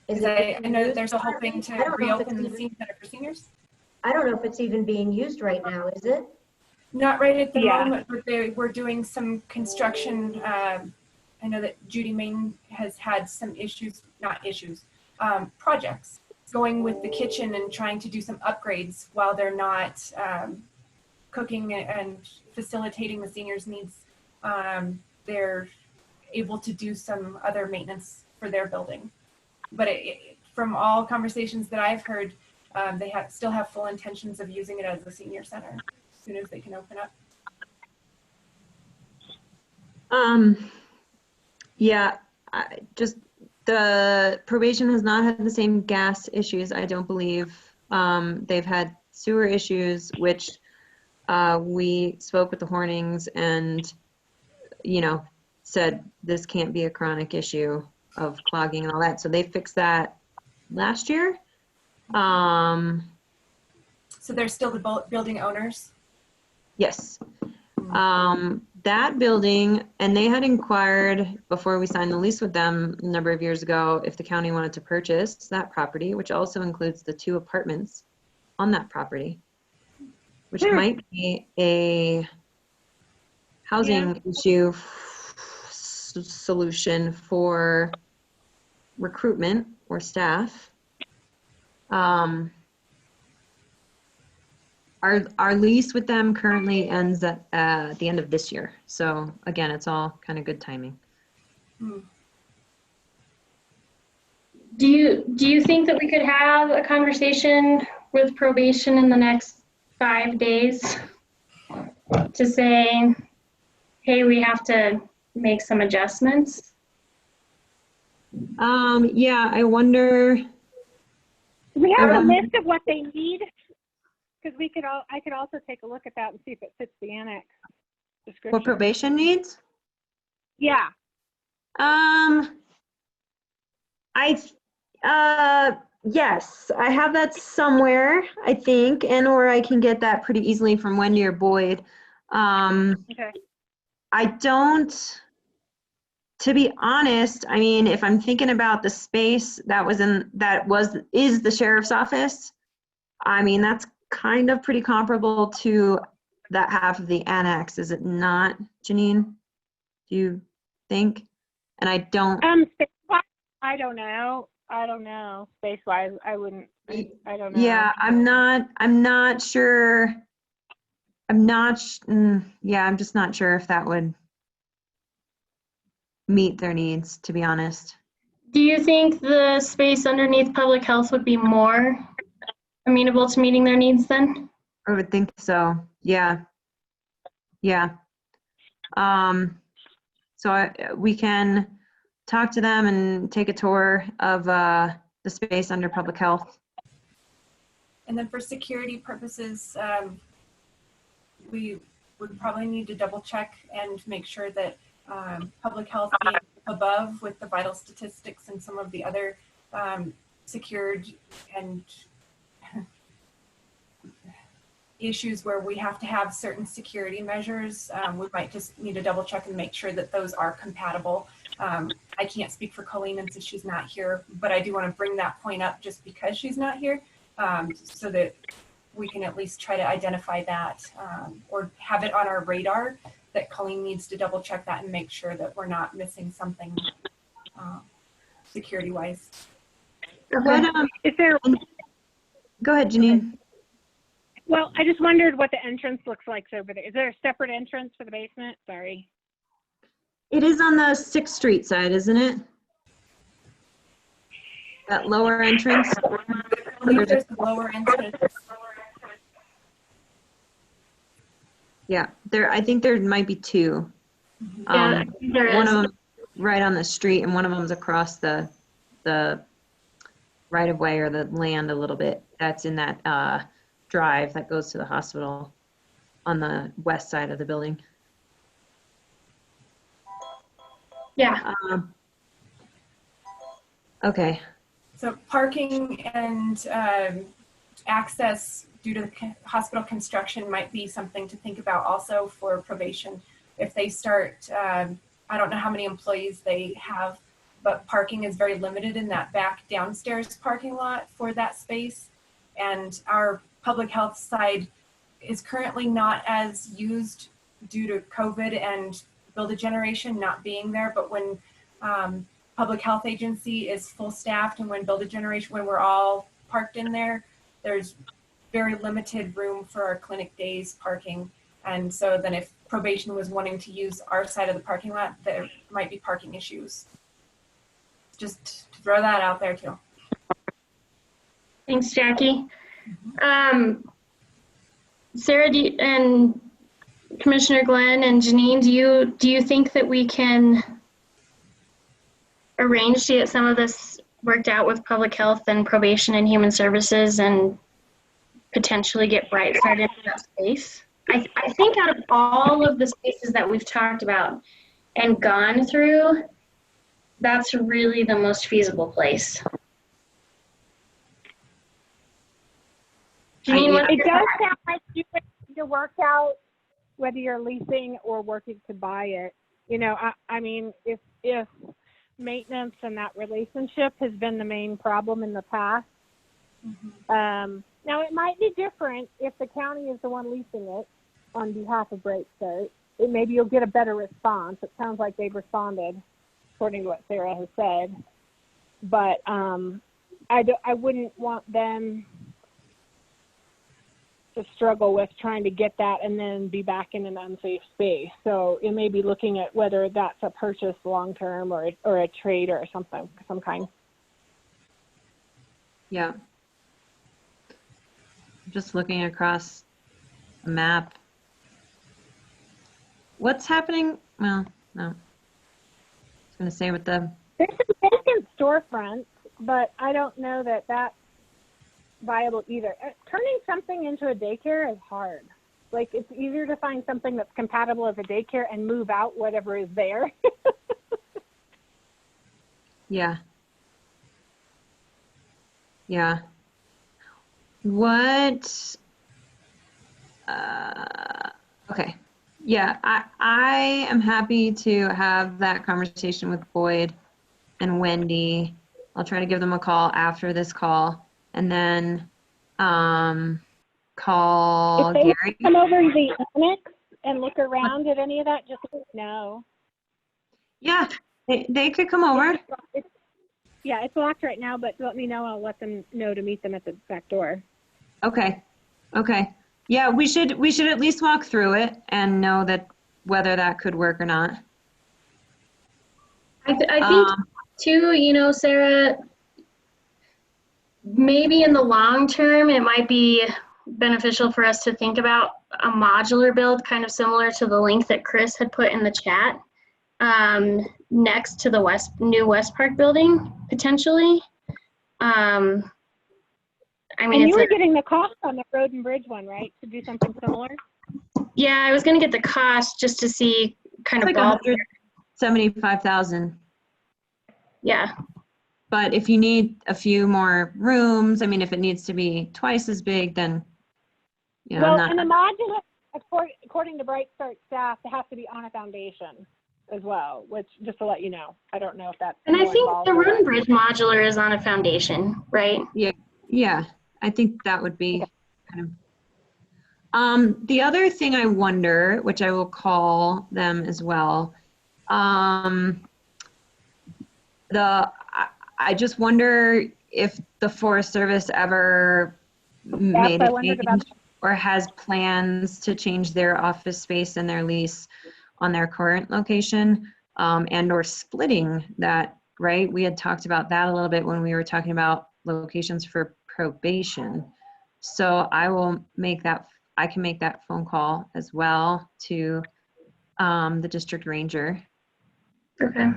Is Because it I know being that they're still used hoping currently? to I don't know if reopen it's the senior center for seniors. I don't know if it's even being used right now, is it? Not right at the Yeah. moment, but they were doing some construction. I know that Judy Main has had some issues, not issues, projects going with the kitchen and trying to do some upgrades while they're not cooking and facilitating the seniors' needs. They're able to do some other maintenance for their building. But from all conversations that I've heard, they still have full intentions of using it as a senior center as soon as they can open up. Yeah, just the probation has not had the same gas issues, I don't believe. They've had sewer issues, which we spoke with the Hornings and, you know, said this can't be a chronic issue of clogging and all that. So they fixed that last year. So they're still the building owners? Yes. That building, and they had inquired before we signed the lease with them a number of years ago if the county wanted to purchase that property, which also includes the 2 apartments on that property, which might be a housing issue solution for recruitment or staff. Our lease with them currently ends at the end of this year. So again, it's all kind of good timing. Do you think that we could have a conversation with probation in the next 5 days to say, hey, we have to make some adjustments? Yeah, I wonder. We have a list of what they need, because I could also take a look at that and see if it fits the annex description. What probation needs? Yeah. Yes, I have that somewhere, I think, and or I can get that pretty easily from Wendy or Boyd. Okay. I don't, to be honest, I mean, if I'm thinking about the space is the sheriff's office, I mean, that's kind of pretty comparable to that half of the annex, is it not, Janine? Do you think? And I don't. Space-wise, I don't know. Space-wise, I wouldn't. I don't know. Yeah, I'm not sure. Yeah, I'm just not sure if that would meet their needs, to be honest. Do you think the space underneath public health would be more amenable to meeting their needs then? I would think so. Yeah. Yeah. So we can talk to them and take a tour of the space under public health. And then for security purposes, we would probably need to double check and make sure that public health being above with the vital statistics and some of the other secured and issues where we have to have certain security measures, we might just need to double check and make sure that those are compatible. I can't speak for Colleen since she's not here, but I do want to bring that point up just because she's not here, so that we can at least try to identify that or have it on our radar that Colleen needs to double check that and make sure that we're not missing something security wise. Okay. Is there? Go ahead, Janine. Well, I just wondered what the entrance looks like over there. Is there a separate entrance for the basement? Sorry. It is on the 6th Street side, isn't it? That lower entrance. I believe there's the lower entrance. Yeah, I think there might be two. Yeah, there One is. of them right on the street and one of them's across the right of way or the land a little bit. That's in that drive that goes to the hospital on the west side of the building. Yeah. Okay. So parking and access due to the hospital construction might be something to think about also for probation. If they start, I don't know how many employees they have, but parking is very limited in that back downstairs parking lot for that space. And our public health side is currently not as used due to COVID and Build-A-Generation not being there. But when public health agency is full staffed and when Build-A-Generation, when we're all parked in there, there's very limited room for our clinic days parking. And so then if probation was wanting to use our side of the parking lot, there might be parking issues. Just to throw that out there too. Thanks, Jackie. Sarah and Commissioner Glenn and Janine, do you think that we can arrange to get some of this worked out with public health and probation and human services and potentially get Bright Start into that space? I think out of all of the spaces that we've talked about and gone through, that's really the most feasible place. Janine, what It does sound like you need to work out whether you're leasing or working to buy it. You know, I mean, if maintenance and that relationship has been the main problem in the past. Now, it might be different if the county is the one leasing it on behalf of Bright Start. Maybe you'll get a better response. It sounds like they've responded according to what Sarah has said. But I wouldn't want them to struggle with trying to get that and then be back in an unsafe space. So it may be looking at whether that's a purchase long-term or a trade or something, some kind. Yeah. Just looking across the map. What's happening? Well, no. I was going to say with the... There's some vacant storefronts, but I don't know that that's viable either. Turning something into a daycare is hard. Like, it's easier to find something that's compatible with a daycare and move out whatever is there. Yeah. Yeah. What? Okay. Yeah, I am happy to have that conversation with Boyd and Wendy. I'll try to give them a call after this call and then call if they Gary. come over to the annex and look around at any of that, just let me know. Yeah, they could come over. It's locked right now, but let me know. I'll let them know to meet them at the back door. Okay. Yeah, we should at least walk through it and know that whether that could work or not. I think too, Sarah, maybe in the long term, it might be beneficial for us to think about a modular build, kind of similar to the link that Chris had put in the chat, next to the new West Park building, potentially. I mean, and you were getting the cost on the road and bridge one, right? To do something similar? Yeah, I was going to get the cost just to see kind of like $175,000. Yeah. But if you need a few more rooms, I mean, if it needs to be twice as big, then, Well, and the modular, according to Bright Start staff, it has to be on a foundation as well, which, just to let you know, I don't know if that's... And I think the road and bridge modular is on a foundation, right? Yeah. I think that would be kind of... the other thing I wonder, which I will call them as well, I just wonder if the Forest Service ever made a change or has plans to change their office space and their lease on their current location, and or splitting that, right? We had talked about that a little bit when we were talking about locations for probation. So I will make that I can make that phone call as well to the district ranger. Okay.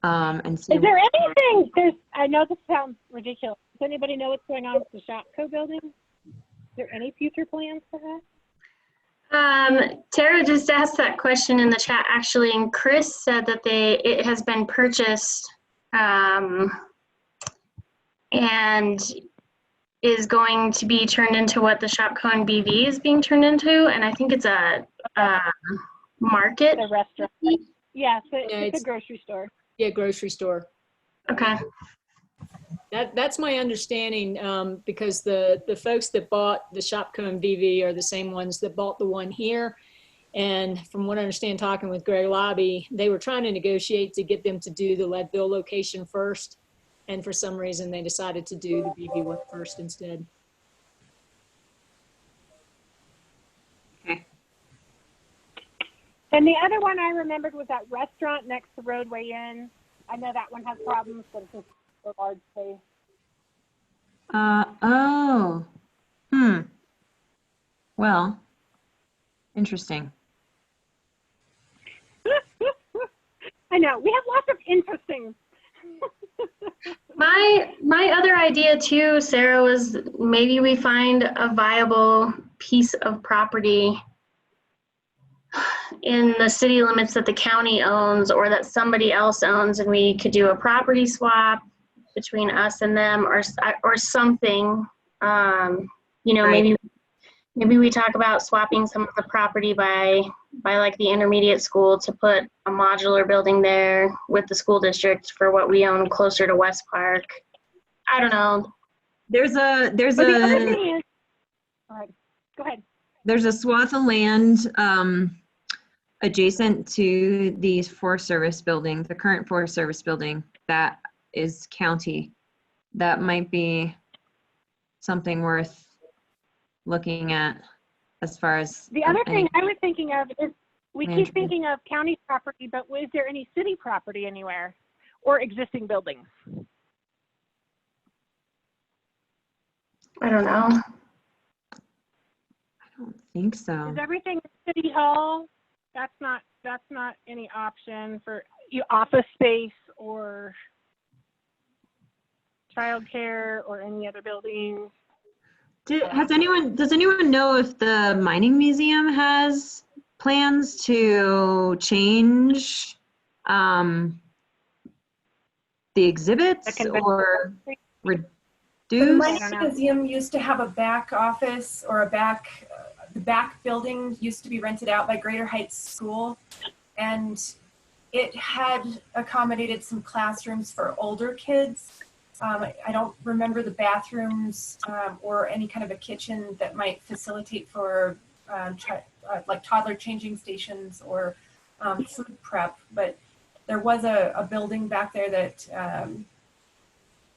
And see. Is there anything, I know this sounds ridiculous. Does anybody know what's going on with the Shopco building? Is there any future plans for that? Tara just asked that question in the chat actually, and Chris said that it has been purchased and is going to be turned into what the Shopco and BV is being turned into, and I think it's a market. The restaurant. Yeah, so Yeah, it's a grocery store. Yeah, grocery store. Okay. That's my understanding, because the folks that bought the Shopco and VV are the same ones that bought the one here. And from what I understand, talking with Greg Lobby, they were trying to negotiate to get them to do the Leadville location first. And for some reason, they decided to do the VV one first instead. Okay. And the other one I remembered was that restaurant next to Roadway Inn. I know that one has problems, but it's just a large space. Oh. Well, interesting. I know, we have lots of interesting. My other idea too, Sarah, was maybe we find a viable piece of property in the city limits that the county owns or that somebody else owns, and we could do a property swap between us and them, or something. You know, Right. maybe we talk about swapping some of the property by like the intermediate school to put a modular building there with the school district for what we own closer to West Park. I don't know. There's But the other thing is, go ahead. There's a swath of land adjacent to the Forest Service building, the current Forest Service building, that is county. That might be something worth looking at as far as The other any- thing I was thinking of is we Management. keep thinking of county property, but is there any city property anywhere or existing buildings? I don't know. I don't think so. Is everything at City Hall? That's not any option for office space or childcare or any other buildings. Does anyone know if the mining museum has plans to change the exhibits or The reduce? mining museum used to have a back office or the back building used to be rented out by Greater Heights School, and it had accommodated some classrooms for older kids. I don't remember the bathrooms or any kind of a kitchen that might facilitate for like toddler changing stations or food prep, but there was a building back there that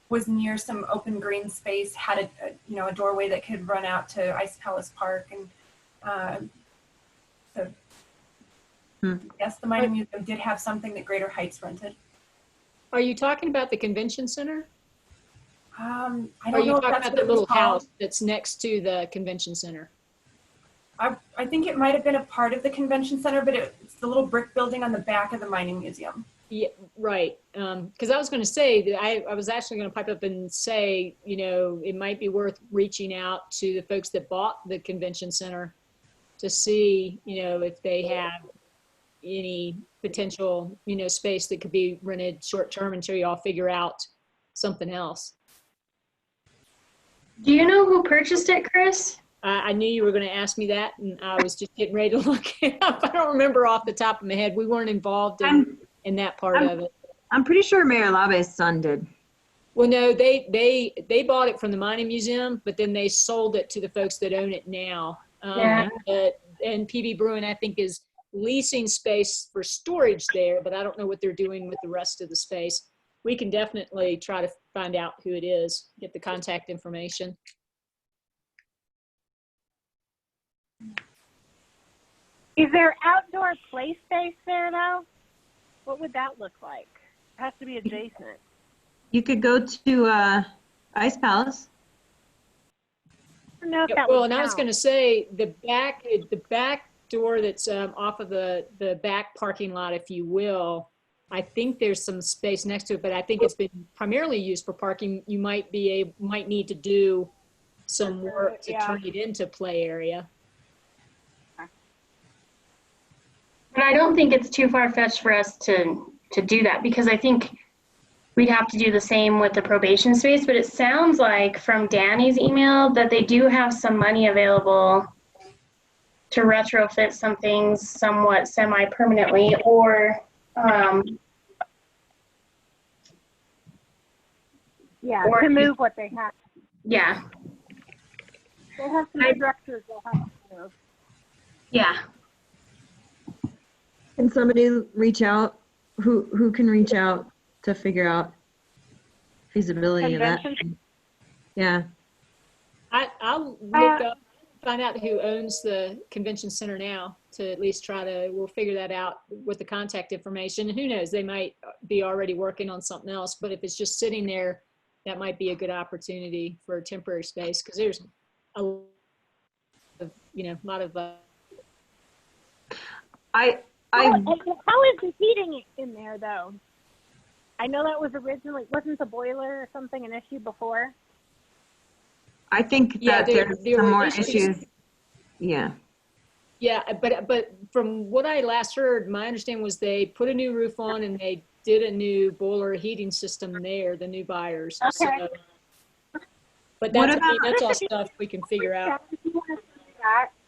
was near some open green space, had a doorway that could run out to Ice Palace Park, and so yes, the mining museum did have something that Greater Heights rented. Are you talking about the convention center? I Or don't are you know if talking that's about what the it was little called. house that's next to the convention center? I think it might have been a part of the convention center, but it's the little brick building on the back of the mining museum. Yeah, right. Because I was going to say that I was actually going to pipe up and say, it might be worth reaching out to the folks that bought the convention center to see, if they have any potential, space that could be rented short term until you all figure out something else. Do you know who purchased it, Chris? I knew you were going to ask me that, and I was just getting ready to look it up. I don't remember off the top of my head. We weren't involved in that part of it. I'm pretty sure Mayor Labe's son did. Well, no, they bought it from the mining museum, but then they sold it to the folks that own it now. Yeah. And PB Bruin, I think, is leasing space for storage there, but I don't know what they're doing with the rest of the space. We can definitely try to find out who it is, get the contact information. Is there outdoor play space there though? What would that look like? It has to be adjacent. You could go to Ice Palace. don't know if Yeah, that well, would and I was count. going to say the back door that's off of the back parking lot, if you will. I think there's some space next to it, but I think it's been primarily used for parking. You might need to do some work to Yeah. turn it into play area. But I don't think it's too far-fetched for us to do that, because I think we'd have to do the same with the probation space. But it sounds like from Danny's email that they do have some money available to retrofit some things somewhat semi-permanently, or Yeah, or to move what they have. yeah, They have some structures they'll have to move. yeah. Can somebody reach out? Who can reach out to figure out feasibility of that? Convention? Yeah. I'll look up, find out who owns the convention center now to at least we'll figure that out with the contact information. And who knows, they might be already working on something else, but if it's just sitting there, that might be a good opportunity for a temporary space, because there's a lot of How is the heating in there, though? I know that was wasn't the boiler or something an issue before? I think Yeah, that there there's some were more issues. issues. Yeah. Yeah, but from what I last heard, my understanding was they put a new roof on and they did a new boiler heating system there, the new buyers. Okay. So, but What that's all stuff we can figure out.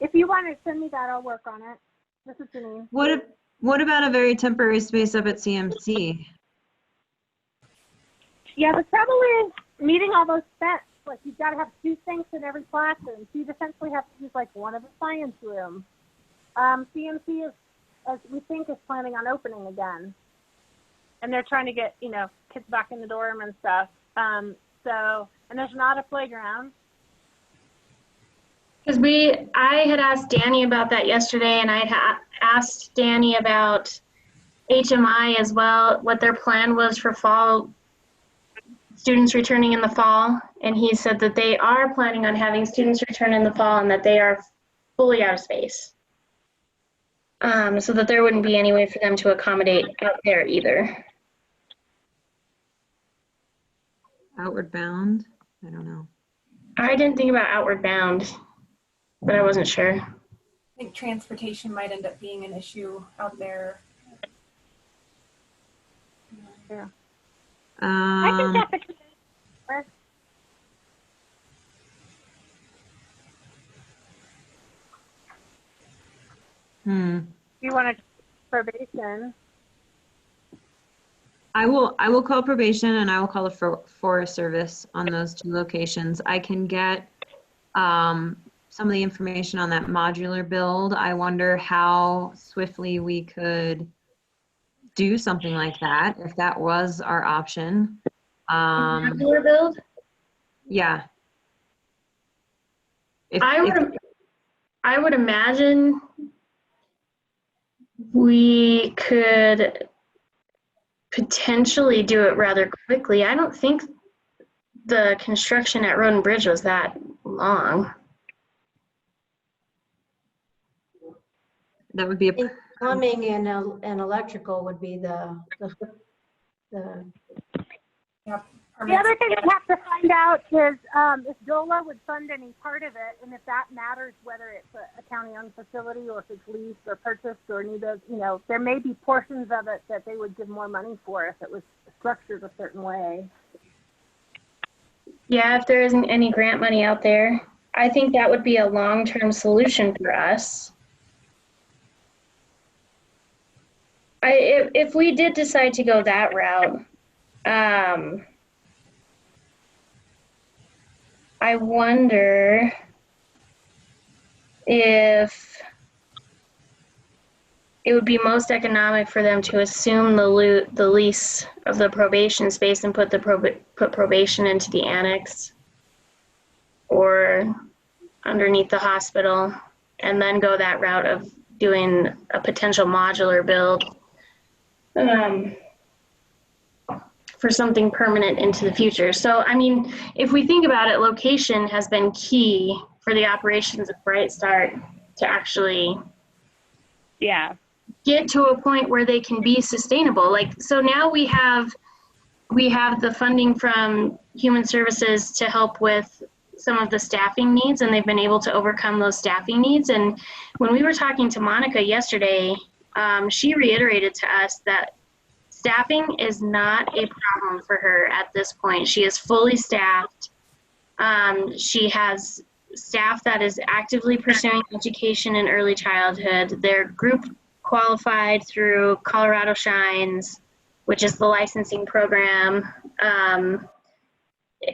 If you want to send me that, I'll work on it. This is Janine. What about a very temporary space up at CMC? Yeah, the trouble is meeting all those specs. Like, you've got to have 2 sinks in every classroom. So you'd essentially have to use like one of the science rooms. CMC as we think, is planning on opening again. And they're trying to get, kids back in the dorm and stuff. And there's not a playground. Because I had asked Danny about that yesterday, and I had asked Danny about HMI as well, what their plan was for fall, students returning in the fall. And he said that they are planning on having students return in the fall and that they are fully out of space. So that there wouldn't be any way for them to accommodate out there either. Outward bound? I don't know. I didn't think about outward bound, but I wasn't sure. I think transportation might end up being an issue out there. Yeah. I think that's a You want to probation? I will call probation and I will call the Forest Service on those 2 locations. I can get some of the information on that modular build. I wonder how swiftly we could do something like that if that was our option. Modular build? Yeah. I would imagine we could potentially do it rather quickly. I don't think the construction at Road and Bridge was that long. That would be I think plumbing and electrical would be the The other thing we have to find out is if DOLA would fund any part of it, and if that matters, whether it's a county-owned facility or if it's leased or purchased or needed, there may be portions of it that they would give more money for if it was structured a certain way. Yeah, if there isn't any grant money out there, I think that would be a long-term solution for us. If we did decide to go that route, I wonder if it would be most economic for them to assume the lease of the probation space and put probation into the annex or underneath the hospital, and then go that route of doing a potential modular build for something permanent into the future. So, I mean, if we think about it, location has been key for the operations of Bright Start to actually get to a point where they can be sustainable. Like, so now we have the funding from Human Services to help with some of the staffing needs, and they've been able to overcome those staffing needs. And when we were talking to Monica yesterday, she reiterated to us that staffing is not a problem for her at this point. She is fully staffed. She has staff that is actively pursuing education in early childhood. They're group qualified through Colorado Shines, which is the licensing program.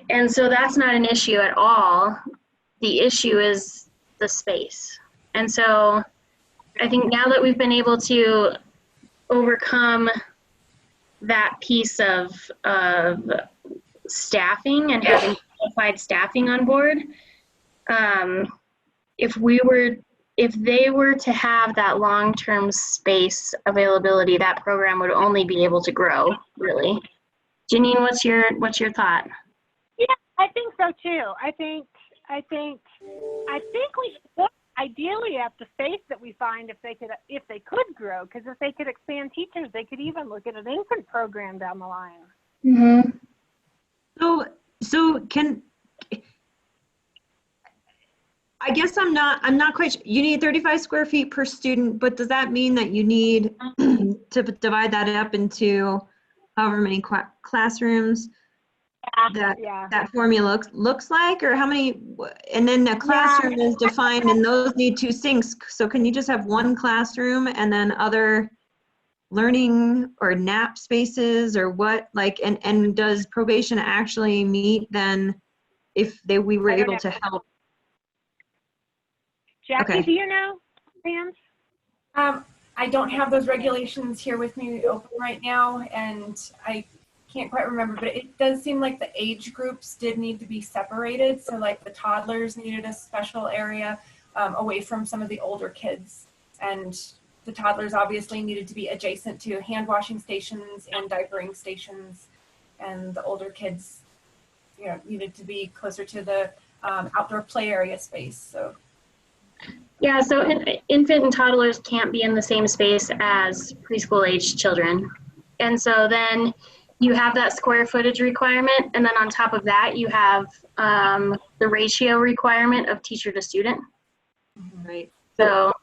And so that's not an issue at all. The issue is the space. And so I think now that we've been able to overcome that piece of staffing and having qualified staffing on board, if they were to have that long-term space availability, that program would only be able to grow, really. Janine, what's your thought? Yeah, I think so too. I think we should look ideally at the space that we find if they could grow, because if they could expand teachers, they could even look at an infant program down the line. Mm-hmm. So I guess I'm not quite sure. You need 35 square feet per student, but does that mean that you need to divide that up into however many classrooms that formula looks like, or how many, and then the classroom is defined and those need 2 sinks. So can you just have 1 classroom and then other learning or nap spaces or what, like, and does probation actually meet then if we were able to help? Jackie, Okay. do you know, Pam? I don't have those regulations here with me open right now, and I can't quite remember, but it does seem like the age groups did need to be separated. So like the toddlers needed a special area away from some of the older kids. And the toddlers obviously needed to be adjacent to hand washing stations and diapering stations. And the older kids, needed to be closer to the outdoor play area space. So. Yeah, so infant and toddlers can't be in the same space as preschool age children. And so then you have that square footage requirement, and then on top of that, you have the ratio requirement of teacher to student. Right. So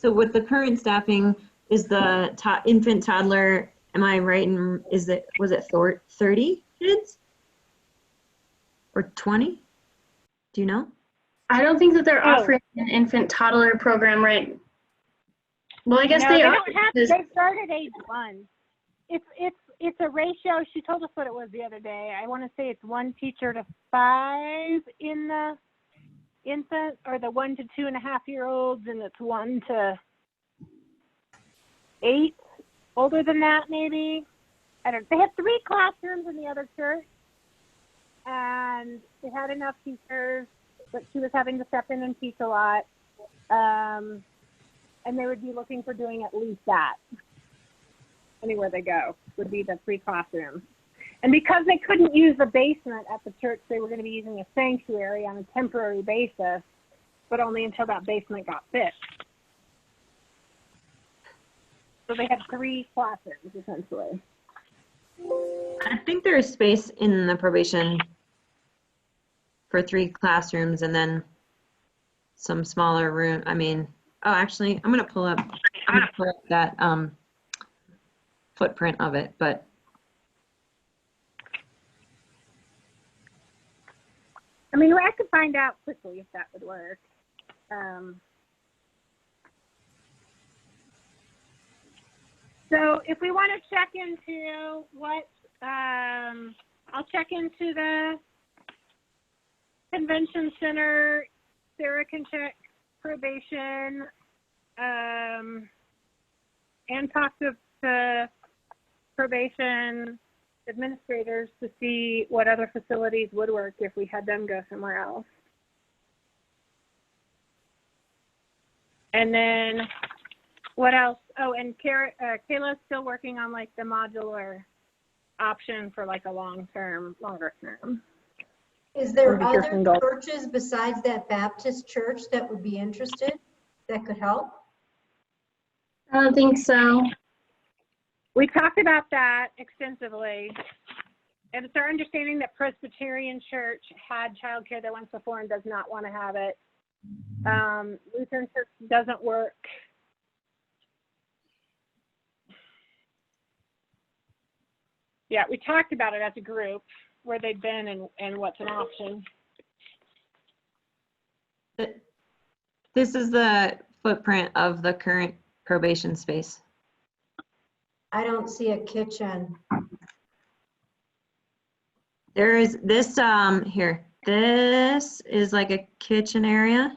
with the current staffing, is the infant toddler, am I right, was it 30 kids? Or 20? Do you know? I don't think that they're offering an infant toddler program, right? Well, I guess they are. They start at age 1. It's a ratio. She told us what it was the other day. I want to say it's 1 teacher to 5 in the infant, or the 1 to 2.5-year-olds, and it's 1 to 8. Older than that, maybe. I don't. They had 3 classrooms in the other church, and they had enough teachers, but she was having to step in and teach a lot. And they would be looking for doing at least that. Anywhere they go would be the 3 classrooms. And because they couldn't use the basement at the church, they were going to be using a sanctuary on a temporary basis, but only until that basement got fixed. So they had 3 classrooms, essentially. I think there is space in the probation for 3 classrooms and then some smaller room. I mean, actually, I'm gonna pull up that footprint of it, but I mean, I could find out quickly if that would work. So if we want to check into what, I'll check into the convention center. Sarah can check probation, and talk to the probation administrators to see what other facilities would work if we had them go somewhere else. And then what else? Oh, and Kayla's still working on like the modular option for like a longer term. Is there Maybe hear other from Gold. churches besides that Baptist church that would be interested, that could help? I don't think so. We talked about that extensively. And it's our understanding that Presbyterian Church had childcare there once before and does not want to have it. Lutheran Church doesn't work. Yeah, we talked about it as a group, where they've been and what's an option. This is the footprint of the current probation space. I don't see a kitchen. There is this, here, this is like a kitchen area.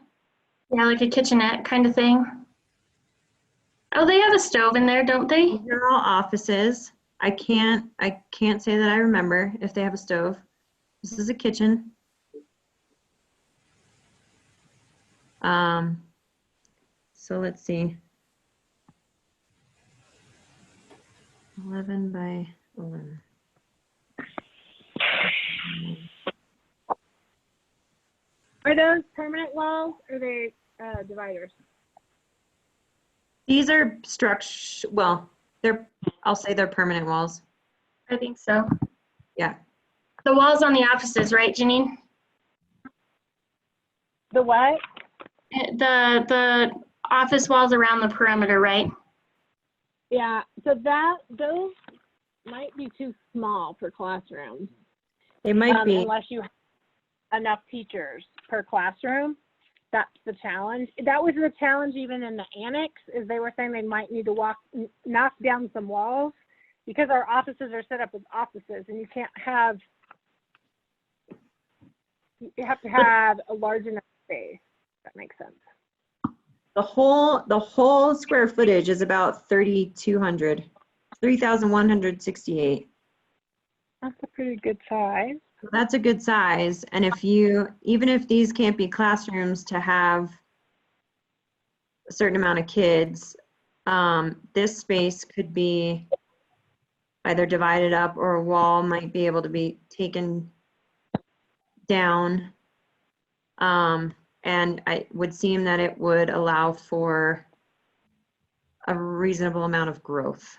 Yeah, like a kitchenette kind of thing. Oh, they have a stove in there, don't they? These are all offices. I can't say that I remember if they have a stove. This is a kitchen. So let's see. 11 by 11. Are those permanent walls or are they dividers? These are well, I'll say they're permanent walls. I think so. Yeah. The walls on the offices, right, Janine? The what? The office walls around the perimeter, right? Yeah, so those might be too small for classrooms. They might be. Unless you have enough teachers per classroom. That's the challenge. That was the challenge even in the annex, is they were saying they might need to knock down some walls because our offices are set up as offices and you have to have a large enough space. That makes sense. The whole square footage is about 3,168. That's a pretty good size. That's a good size. And even if these can't be classrooms to have a certain amount of kids, this space could be either divided up or a wall might be able to be taken down. And it would seem that it would allow for a reasonable amount of growth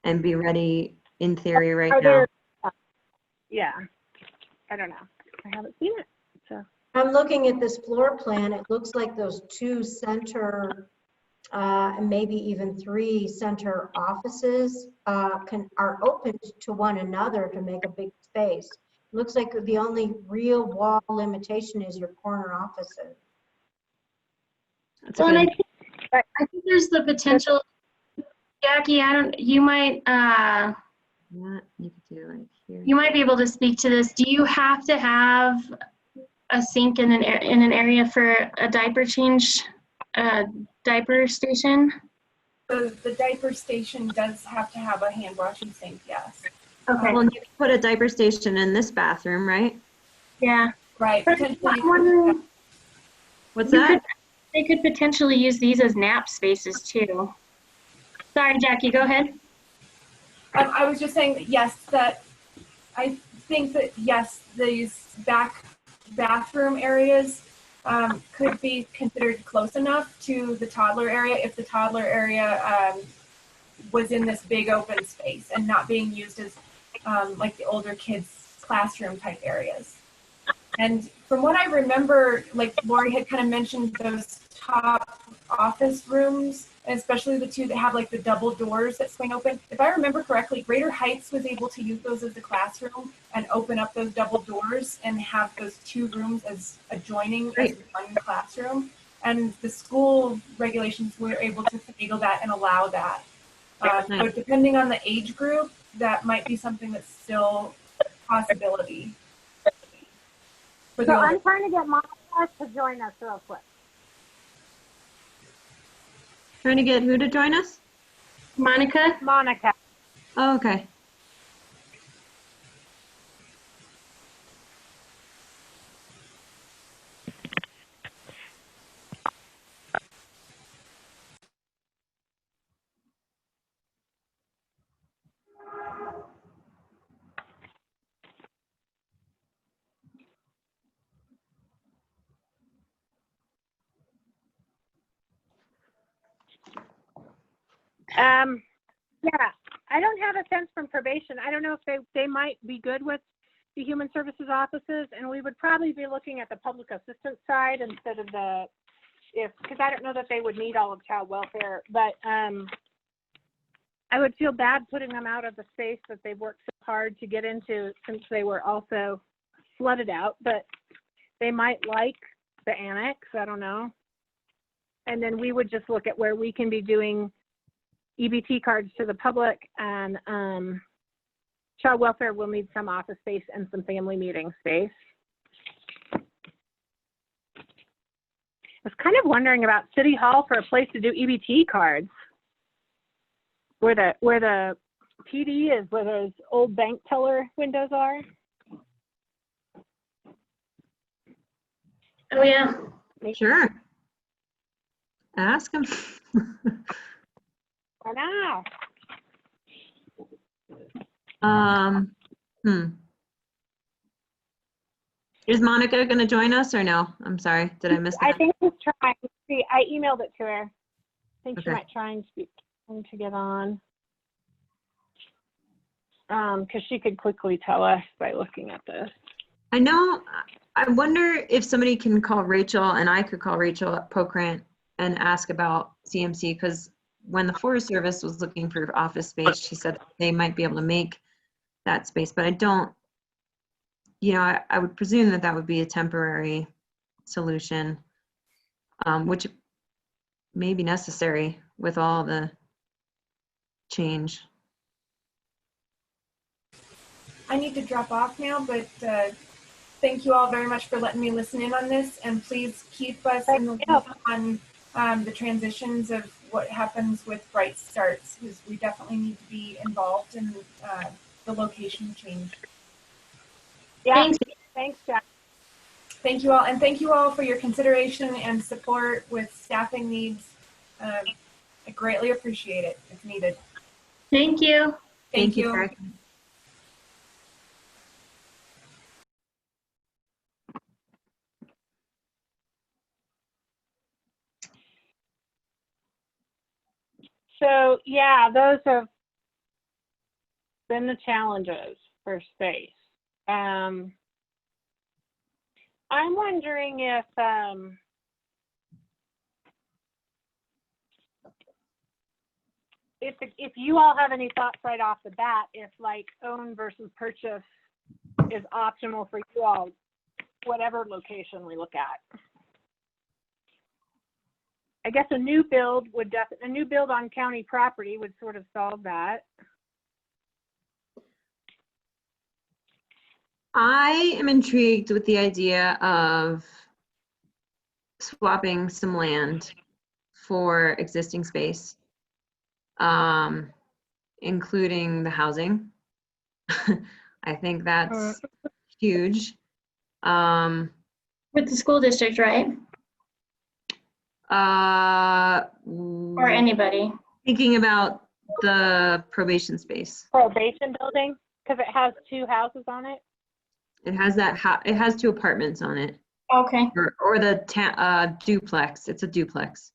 and be ready in theory right now. Yeah, I don't know. I haven't seen it, so. I'm looking at this floor plan. It looks like those two center, and maybe even three center offices are open to one another to make a big space. Looks like the only real wall limitation is your corner offices. Well, and I think there's the potential, Jackie, you might You could do like here. you might be able to speak to this. Do you have to have a sink in an area for a diaper change, diaper station? The diaper station does have to have a hand washing sink, yes. Okay. Well, you could put a diaper station in this bathroom, right? Yeah. Right. Potentially. What's that? They could potentially use these as nap spaces too. Sorry, Jackie, go ahead. I was just saying that yes, that I think that yes, these back bathroom areas could be considered close enough to the toddler area if the toddler area was in this big open space and not being used as like the older kids' classroom type areas. And from what I remember, like Lori had kind of mentioned those top office rooms, and especially the two that have like the double doors that swing open. If I remember correctly, Greater Heights was able to use those as a classroom and open up those double doors and have those two rooms as adjoining as one classroom. And the school regulations were able to finagle that and allow that. So depending on the age group, that might be something that's still a possibility. So I'm trying to get Monica to join us real quick. Trying to get who to join us? Monica? Monica. Oh, okay. Yeah, I don't have a sense from probation. I don't know if they might be good with the human services offices, and we would probably be looking at the public assistance side instead of because I don't know that they would need all of child welfare, but I would feel bad putting them out of the space that they've worked so hard to get into since they were also flooded out, but they might like the annex, I don't know. And then we would just look at where we can be doing EBT cards to the public, and child welfare will need some office space and some family meeting space. I was kind of wondering about City Hall for a place to do EBT cards. Where the PD is, where those old bank teller windows are. Oh, yeah. Sure. Ask them. I know. Is Monica going to join us or no? I'm sorry. Did I miss that? I think she's trying. See, I emailed it to her. I think she Okay. might try and speak to get on. Because she could quickly tell us by looking at this. I know. I wonder if somebody can call Rachel, and I could call Rachel at Pocrant and ask about CMC, because when the Forest Service was looking for office space, she said they might be able to make that space, but I don't, I would presume that that would be a temporary solution, which may be necessary with all the change. I need to drop off now, but thank you all very much for letting me listen in on this, and please keep us in the loop on the transitions of what happens with Bright Starts, because we definitely need to be involved in the location change. Yeah, thanks, Jack. Thank you all, and thank you all for your consideration and support with staffing needs. I greatly appreciate it. It's needed. Thank you. Thank you. Jackie. So yeah, those have been the challenges for space. I'm wondering if you all have any thoughts right off the bat, if like own versus purchase is optimal for you all, whatever location we look at. I guess a new build on county property would sort of solve that. I am intrigued with the idea of swapping some land for existing space, including the housing. I think that's huge. With the school district, right? Or anybody. Thinking about the probation space. Probation building, because it has 2 houses on it. It has it has 2 apartments on it. Okay. Or the duplex. It's a duplex.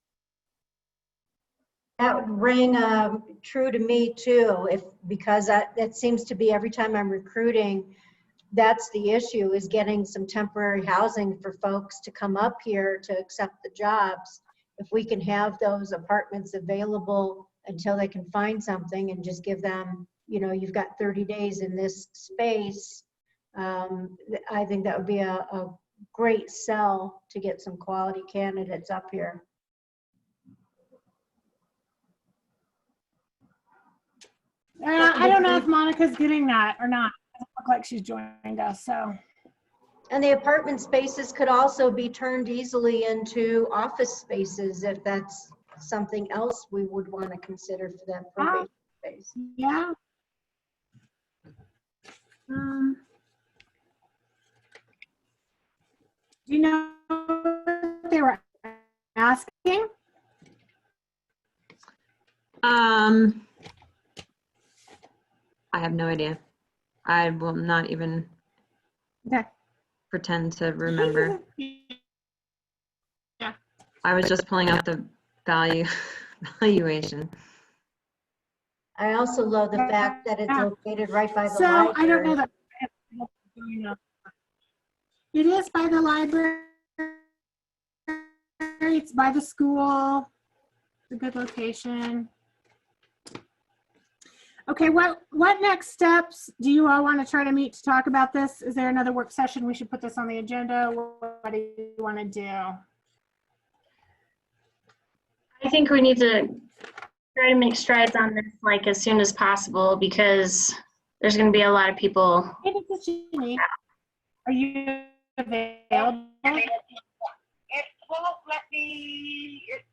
That would ring true to me too, because that seems to be every time I'm recruiting, that's the issue, is getting some temporary housing for folks to come up here to accept the jobs. If we can have those apartments available until they can find something and just give them, you've got 30 days in this space, I think that would be a great sell to get some quality candidates up here. I don't know if Monica's getting that or not. It doesn't look like she's joined us, so. And the apartment spaces could also be turned easily into office spaces if that's something else we would want to consider for that probation space. Yeah. Do you know what they were asking? I have no idea. I will not even pretend to remember. Yeah. I was just pulling out the valuation. I also love the fact that it's located right by the So library. I don't know that. It is by the library. It's by the school. It's a good location. Okay, what next steps do you all want to try to meet to talk about this? Is there another work session? We should put this on the agenda. What do you want to do? I think we need to try to make strides on this like as soon as possible because there's going to be a lot of people. Hey, this is Jeannie. Are you available? It won't let me, it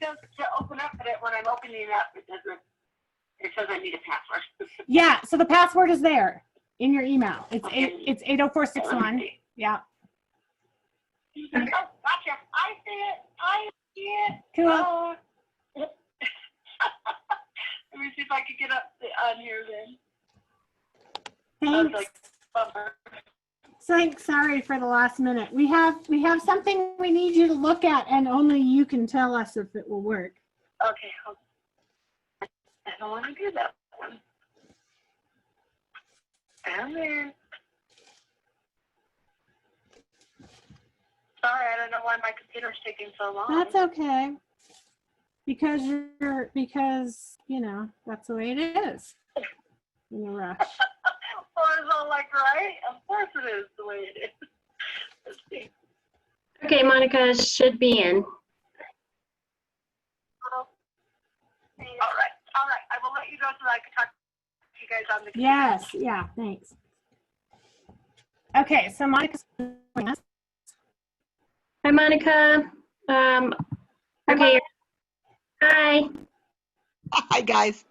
says to open up, but when I'm opening it up, it doesn't, it says I need a password. Yeah, so the password is there in your email. It's 80461. Yeah. Oh, gotcha. I see it. I see it. Cool. Let me see if I can get up on here then. Thanks. Bumper. Thanks. Sorry for the last minute. We have something we need you to look at, and only you can tell us if it will work. Okay. I don't want to do that one. And then. Sorry, I don't know why my computer's taking so long. That's okay. Because you know, that's the way it is. In a rush. Well, it's all like, right? Of course it is the way it is. Let's see. Okay, Monica should be in. All right. I will let you go so that I can talk to you guys on the computer. Yes. Yeah. Thanks. Okay. So Monica's joining us. Hi, Monica. Okay. Hi. Hi, guys.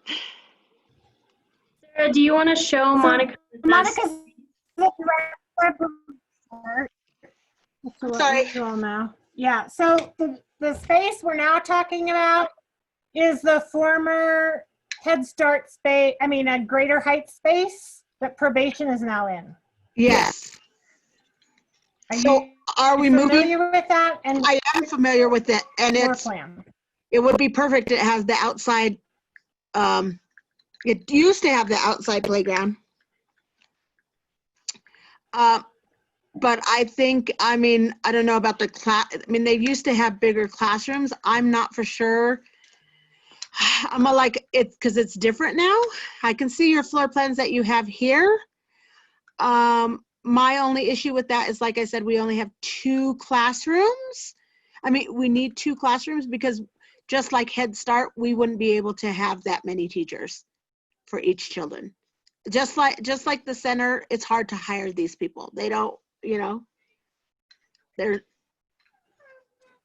Sarah, do you want to show Monica? Monica's the director. Sorry. You all know. Yeah. So the space we're now talking about is the former Head Start space. I mean, a Greater Heights space that probation is now in. Yes. Are we familiar moving? with that? And I am familiar with it, and it would be perfect. It has the outside. It used to have the outside playground. But I think, I don't know about the class. They used to have bigger classrooms. I'm not for sure. I'm like it because it's different now. I can see your floor plans that you have here. My only issue with that is, like I said, we only have 2 classrooms. We need 2 classrooms because just like Head Start, we wouldn't be able to have that many teachers for each children. Just like the center, it's hard to hire these people. They don't, they're.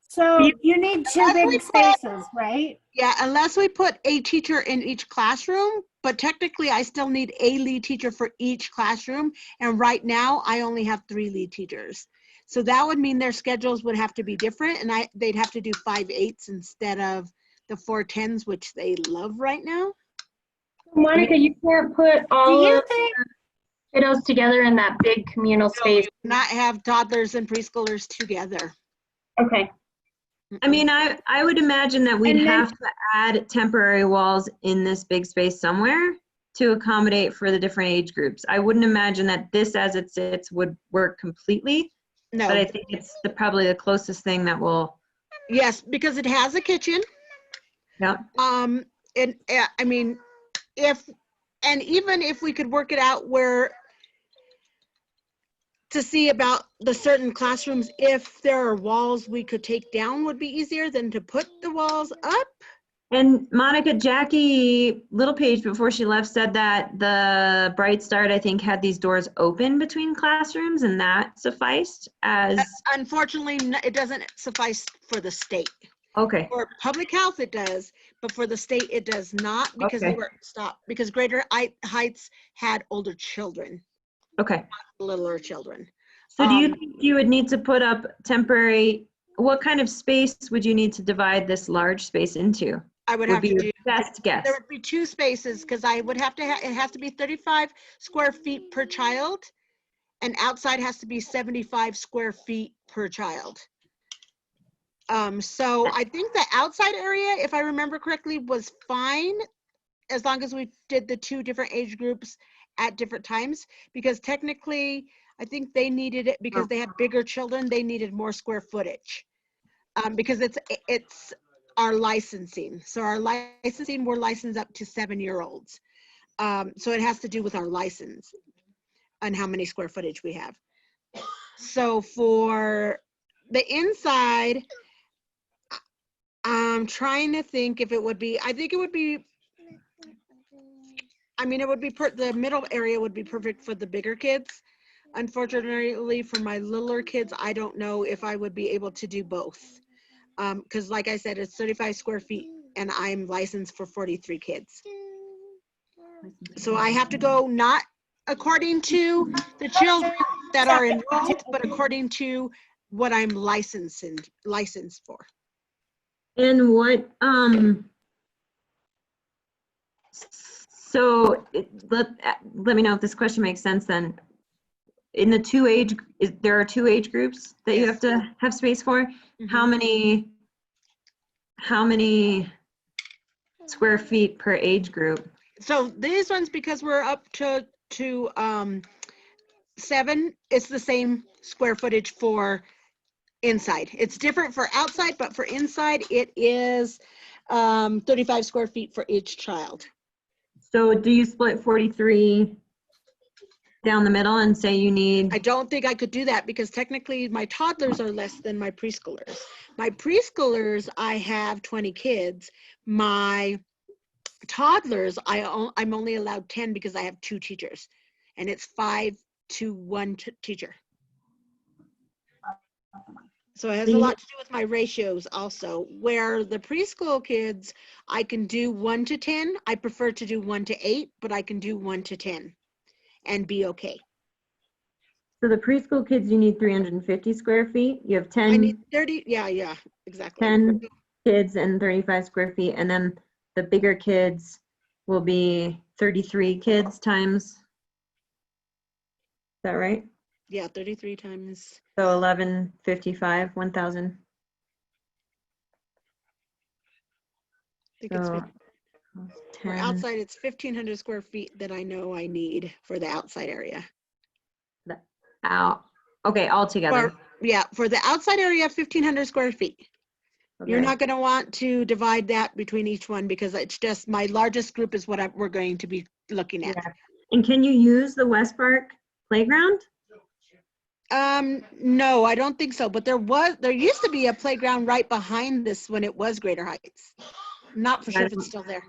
So you need 2 big spaces, right? Yeah, unless we put a teacher in each classroom, but technically I still need a lead teacher for each classroom. And right now I only have 3 lead teachers. So that would mean their schedules would have to be different, and they'd have to do 5/8 instead of the 4/10s, which they love right now. Monica, you can't put all of the kiddos together in that big communal space. Not have toddlers and preschoolers together. Okay. I would imagine that we'd have to add temporary walls in this big space somewhere to accommodate for the different age groups. I wouldn't imagine that this as it sits would work completely. No. But I think it's probably the closest thing that will. Yes, because it has a kitchen. Yeah. Even if we could work it out where to see about the certain classrooms, if there are walls we could take down would be easier than to put the walls up. And Monica, Jackie Littlepage, before she left, said that the Bright Start, I think, had these doors open between classrooms, and that sufficed as. Unfortunately, it doesn't suffice for the state. Okay. For public health, it does, but for the state, it does not because they were stopped. Because Greater Heights had older children. Okay. Littler children. So do you think you would need to put up temporary? What kind of space would you need to divide this large space into? I would have to do best guess. There would be 2 spaces because I would have to it has to be 35 square feet per child, and outside has to be 75 square feet per child. So I think the outside area, if I remember correctly, was fine. as long as we did the 2 different age groups at different times, because technically, I think they needed it because they had bigger children, they needed more square footage. Because it's our licensing. So our licensing, we're licensed up to 7-year-olds. So it has to do with our license and how many square footage we have. So for the inside, I'm trying to think if it would be, I think it would be, I mean, it would be, the middle area would be perfect for the bigger kids. Unfortunately, for my littler kids, I don't know if I would be able to do both. Because like I said, it's 35 square feet and I'm licensed for 43 kids. So I have to go not according to the children that are enrolled, but according to what I'm licensed for. And what, so let me know if this question makes sense then. In the there are 2 age groups that you have to have space for. How many square feet per age group? So these ones, because we're up to 7, it's the same square footage for inside. It's different for outside, but for inside, it is 35 square feet for each child. So do you split 43 down the middle and say you need? I don't think I could do that because technically my toddlers are less than my preschoolers. My preschoolers, I have 20 kids. My toddlers, I'm only allowed 10 because I have 2 teachers, and it's 5 to 1 teacher. So it has a lot to do with my ratios also. Where the preschool kids, I can do 1 to 10. I prefer to do 1 to 8, but I can do 1 to 10 and be okay. So the preschool kids, you need 350 square feet. You have 10. I need 30. Yeah, exactly. 10 kids and 35 square feet, and then the bigger kids will be 33 kids times. Is that right? Yeah, 33 times. So 1155, 1,000. I think it's So 10. For outside, it's 1,500 square feet that I know I need for the outside area. Okay, all together. For the outside area, 1,500 square feet. Okay. You're not going to want to divide that between each one because it's just my largest group is what we're going to be looking at. Yeah. And can you use the West Park playground? No, I don't think so. But there used to be a playground right behind this when it was Greater Heights. I'm not for sure if it's still there.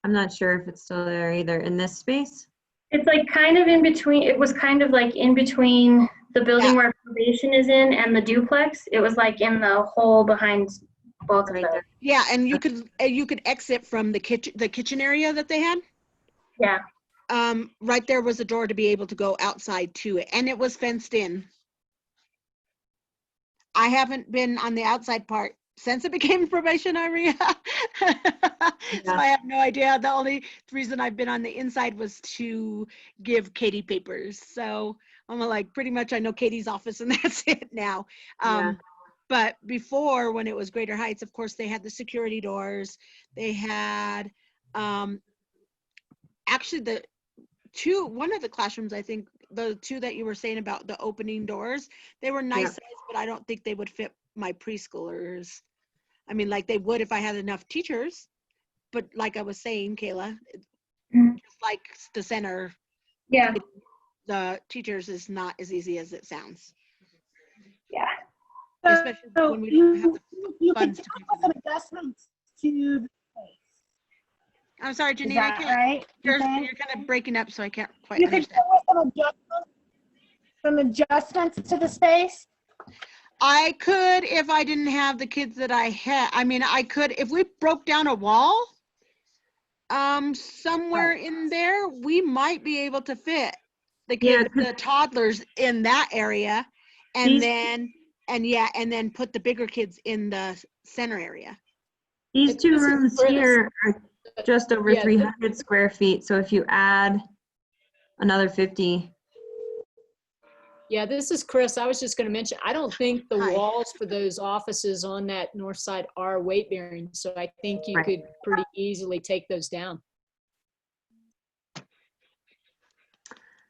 I'm not sure if it's still there either in this space. It's like kind of in between. It was kind of like in between the building where probation is in and the duplex. It was like in the hole behind both of them. Yeah, and you could exit from the kitchen area that they had. Yeah. Right there was a door to be able to go outside to it, and it was fenced in. I haven't been on the outside part since it became probation area. So I have no idea. The only reason I've been on the inside was to give Katie papers. So I'm like, pretty much I know Katie's office and that's it now. But before, when it was Greater Heights, of course, they had the security doors. They had, actually one of the classrooms, I think, the 2 that you were saying about the opening doors, they were nice size, but I don't think they would fit my preschoolers. I mean, like they would if I had enough teachers, but like I was saying, Kayla, just like the center, the teachers is not as easy as it sounds. Yeah. Especially when we don't have the funds to pay for them. Adjustments to the space. I'm sorry, Janine, Right? You're kind of breaking up, so I can't quite understand. Some adjustments to the space? I could if I didn't have the kids that I had. I mean, I could if we broke down a wall somewhere in there, we might be able to fit the kids, the toddlers in that area, and then put the bigger kids in the center area. These 2 rooms here are just over 300 square feet. So if you add another 50. Yeah, this is Chris. I was just going to mention, I don't think the walls for those offices on that north side are weight bearing. So I think you could pretty easily take those down.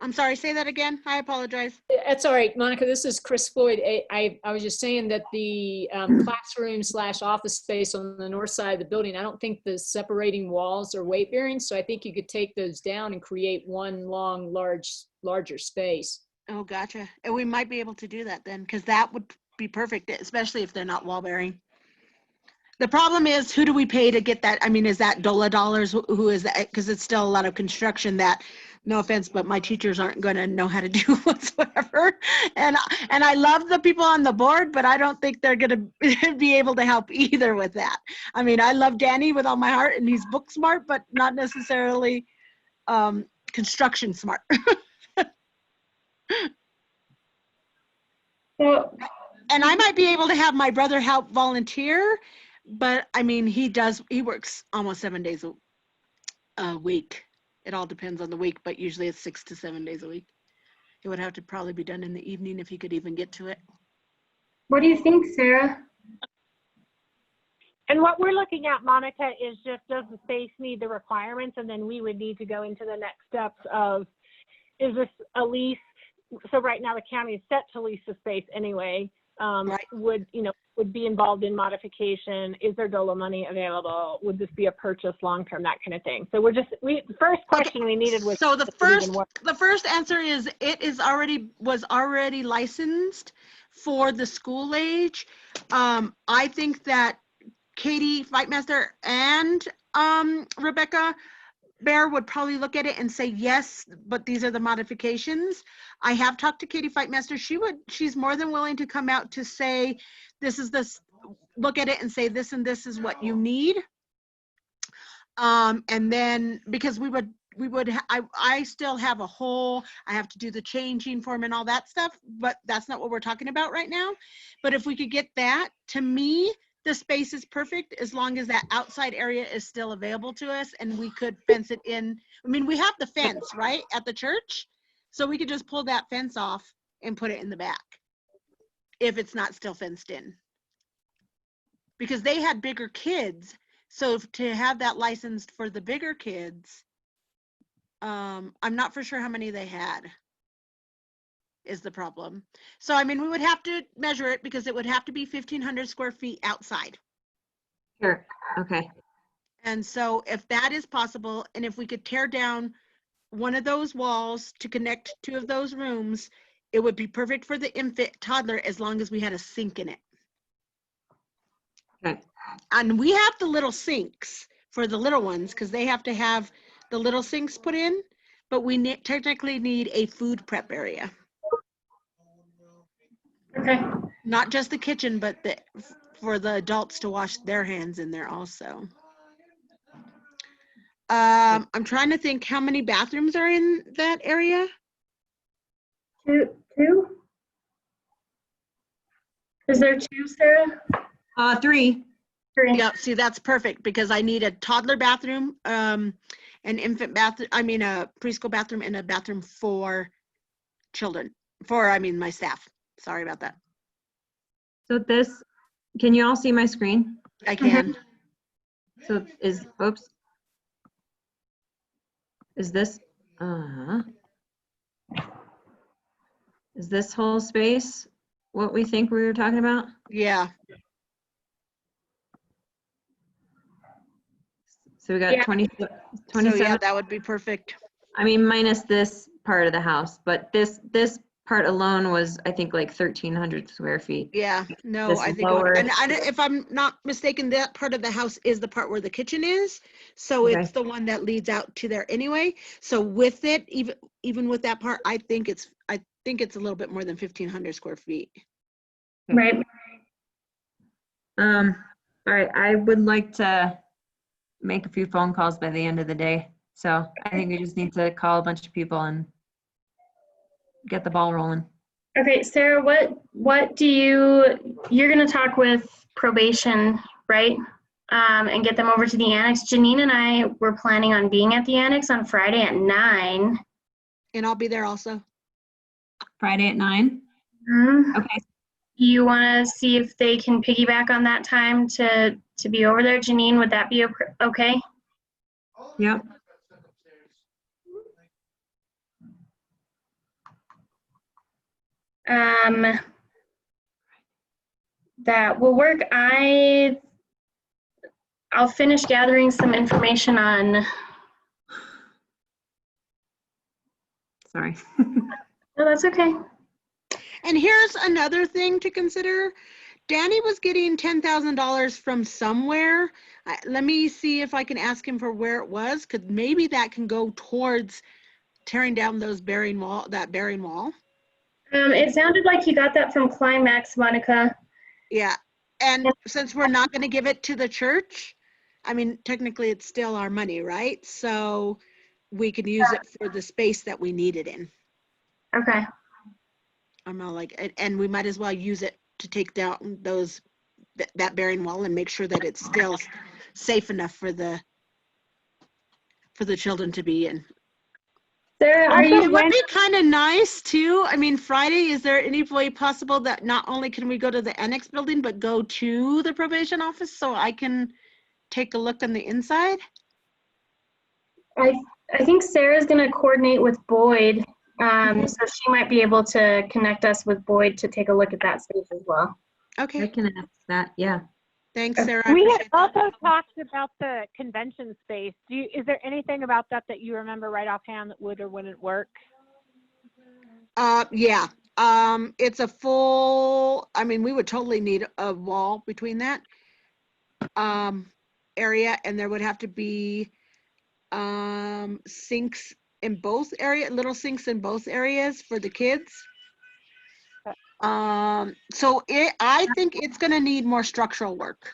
I'm sorry, say that again. I apologize. That's all right, Monica. This is Chris Floyd. I was just saying that the classroom / office space on the north side of the building, I don't think the separating walls are weight bearing. So I think you could take those down and create one long, larger space. Oh, gotcha. And we might be able to do that then, because that would be perfect, especially if they're not wall bearing. The problem is, who do we pay to get that? I mean, is that DOLA dollars? Who is that? Because it's still a lot of construction that, no offense, but my teachers aren't going to know how to do whatsoever. And I love the people on the board, but I don't think they're going to be able to help either with that. I mean, I love Danny with all my heart, and he's book smart, but not necessarily construction smart. So, And I might be able to have my brother help volunteer, but I mean, he works almost 7 days a week. It all depends on the week, but usually it's 6 to 7 days a week. It would have to probably be done in the evening if he could even get to it. what do you think, Sarah? And what we're looking at, Monica, is just, does the space meet the requirements? And then we would need to go into the next steps of, is this a lease? So right now the county is set to lease the space anyway. Right. Would be involved in modification? Is there DOLA money available? Would this be a purchase long-term, that kind of thing? So the first question we needed was. So the first answer is was already licensed for the school age. I think that Katie Fightmaster and Rebecca Bear would probably look at it and say, yes, but these are the modifications. I have talked to Katie Fightmaster. She's more than willing to come out to say, look at it and say, this and this is what you need. And then, because I still have I have to do the changing form and all that stuff, but that's not what we're talking about right now. But if we could get that, to me, the space is perfect as long as that outside area is still available to us and we could fence it in. I mean, we have the fence, right, at the church. So we could just pull that fence off and put it in the back if it's not still fenced in. Because they had bigger kids. So to have that licensed for the bigger kids, I'm not for sure how many they had is the problem. So, I mean, we would have to measure it because it would have to be 1,500 square feet outside. Sure. Okay. And so if that is possible, and if we could tear down one of those walls to connect 2 of those rooms, it would be perfect for the infant toddler as long as we had a sink in it. Okay. And we have the little sinks for the little ones because they have to have the little sinks put in, but we technically need a food prep area. Okay. Not just the kitchen, but for the adults to wash their hands in there also. I'm trying to think how many bathrooms are in that area. Two? Is there 2, Sarah? 3. 3. Yeah, see, that's perfect because I need a toddler bathroom, an infant bathroom, a preschool bathroom, and a bathroom for children, my staff. Sorry about that. So can you all see my screen? I can. So is this, is this whole space what we think we were talking about? Yeah. So we got Yeah. 27. So yeah, that would be perfect. I mean, minus this part of the house, but this part alone was, I think, like 1,300 square feet. Yeah, no, This I think, lower- and if I'm not mistaken, that part of the house is the part where the kitchen is. So Okay. it's the one that leads out to there anyway. So with it, even with that part, I think it's a little bit more than 1,500 square feet. Right. All right, I would like to make a few phone calls by the end of the day. So I think we just need to call a bunch of people and get the ball rolling. Okay, Sarah, what you're gonna talk with probation, right? And get them over to the annex. Janine and I were planning on being at the annex on Friday at 9. And I'll be there also. Friday at 9? Mm-hmm. Okay. You wanna see if they can piggyback on that time to be over there? Janine, would that be okay? Yep. That will work. I'll finish gathering some information on. Sorry. No, that's okay. And here's another thing to consider. Danny was getting $10,000 from somewhere. Let me see if I can ask him for where it was, because maybe that can go towards tearing down that bearing wall. It sounded like you got that from Climax, Monica. Yeah, and since we're not going to give it to the church, I mean, technically it's still our money, right? So we can use it for the space that we need it in. Okay. I'm not like, and we might as well use it to take down that bearing wall and make sure that it's still safe enough for the children to be in. Sarah, It would be kind of nice too. I mean, Friday, is there any way possible that not only can we go to the annex building, but go to the probation office so I can take a look on the inside? I think Sarah's going to coordinate with Boyd. So she might be able to connect us with Boyd to take a look at that space as well. Okay. I can ask that. Yeah. Thanks, Sarah. We had also talked about the convention space. Is there anything about that you remember right offhand that would or wouldn't work? Yeah. It's a full, I mean, we would totally need a wall between that area, and there would have to be sinks in both areas, little sinks in both areas for the kids. So I think it's going to need more structural work.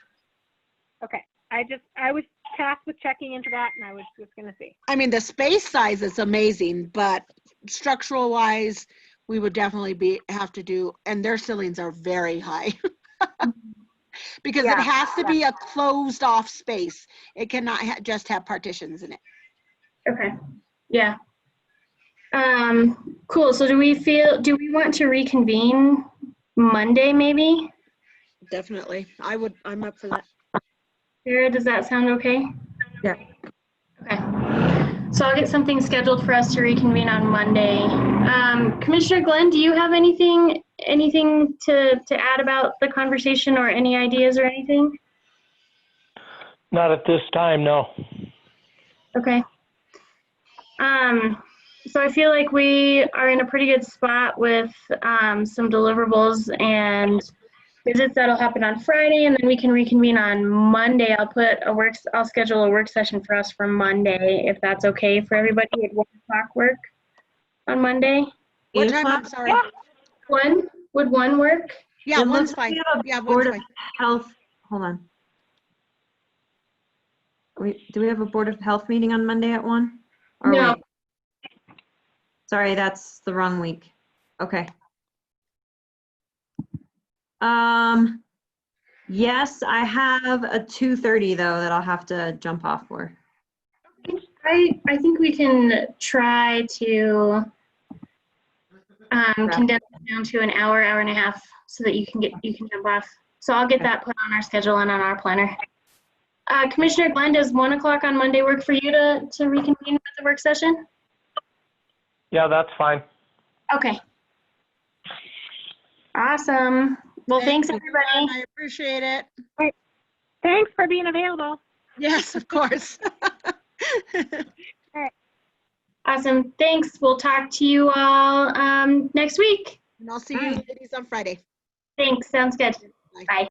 Okay. I was tasked with checking into that, and I was just going to see. I mean, the space size is amazing, but structural wise, we would definitely have to do, and their ceilings are very high. Because it has to be a closed off space. It cannot just have partitions in it. Okay. Yeah. Cool. So do we want to reconvene Monday maybe? Definitely. I'm up for that. Sarah, does that sound okay? Yeah. Okay. So I'll get something scheduled for us to reconvene on Monday. Commissioner Glenn, do you have anything to add about the conversation or any ideas or anything? Not at this time, no. Okay. So I feel like we are in a pretty good spot with some deliverables and visits that'll happen on Friday, and then we can reconvene on Monday. I'll schedule a work session for us for Monday, if that's okay for everybody. At 1 o'clock work on Monday. What time? I'm sorry. 1? Would 1 work? Yeah, 1's fine. Yeah, 1's fine. Health. Hold on. Do we have a Board of Health meeting on Monday at 1? Or no. Wait. Sorry, that's the wrong week. Okay. Yes, I have a 2:30 though that I'll have to jump off for. I think we can try to condense it down to an hour and a half so that you can jump off. So I'll get that put on our schedule and on our planner. Commissioner Glenn, does 1 o'clock on Monday work for you to reconvene with the work session? Yeah, that's fine. Okay. Awesome. Well, thanks everybody. I appreciate it. Right. Thanks for being available. Yes, of course. All right. Awesome. Thanks. We'll talk to you all next week. And I'll see you ladies on Friday. Thanks. Sounds good. Bye. Bye.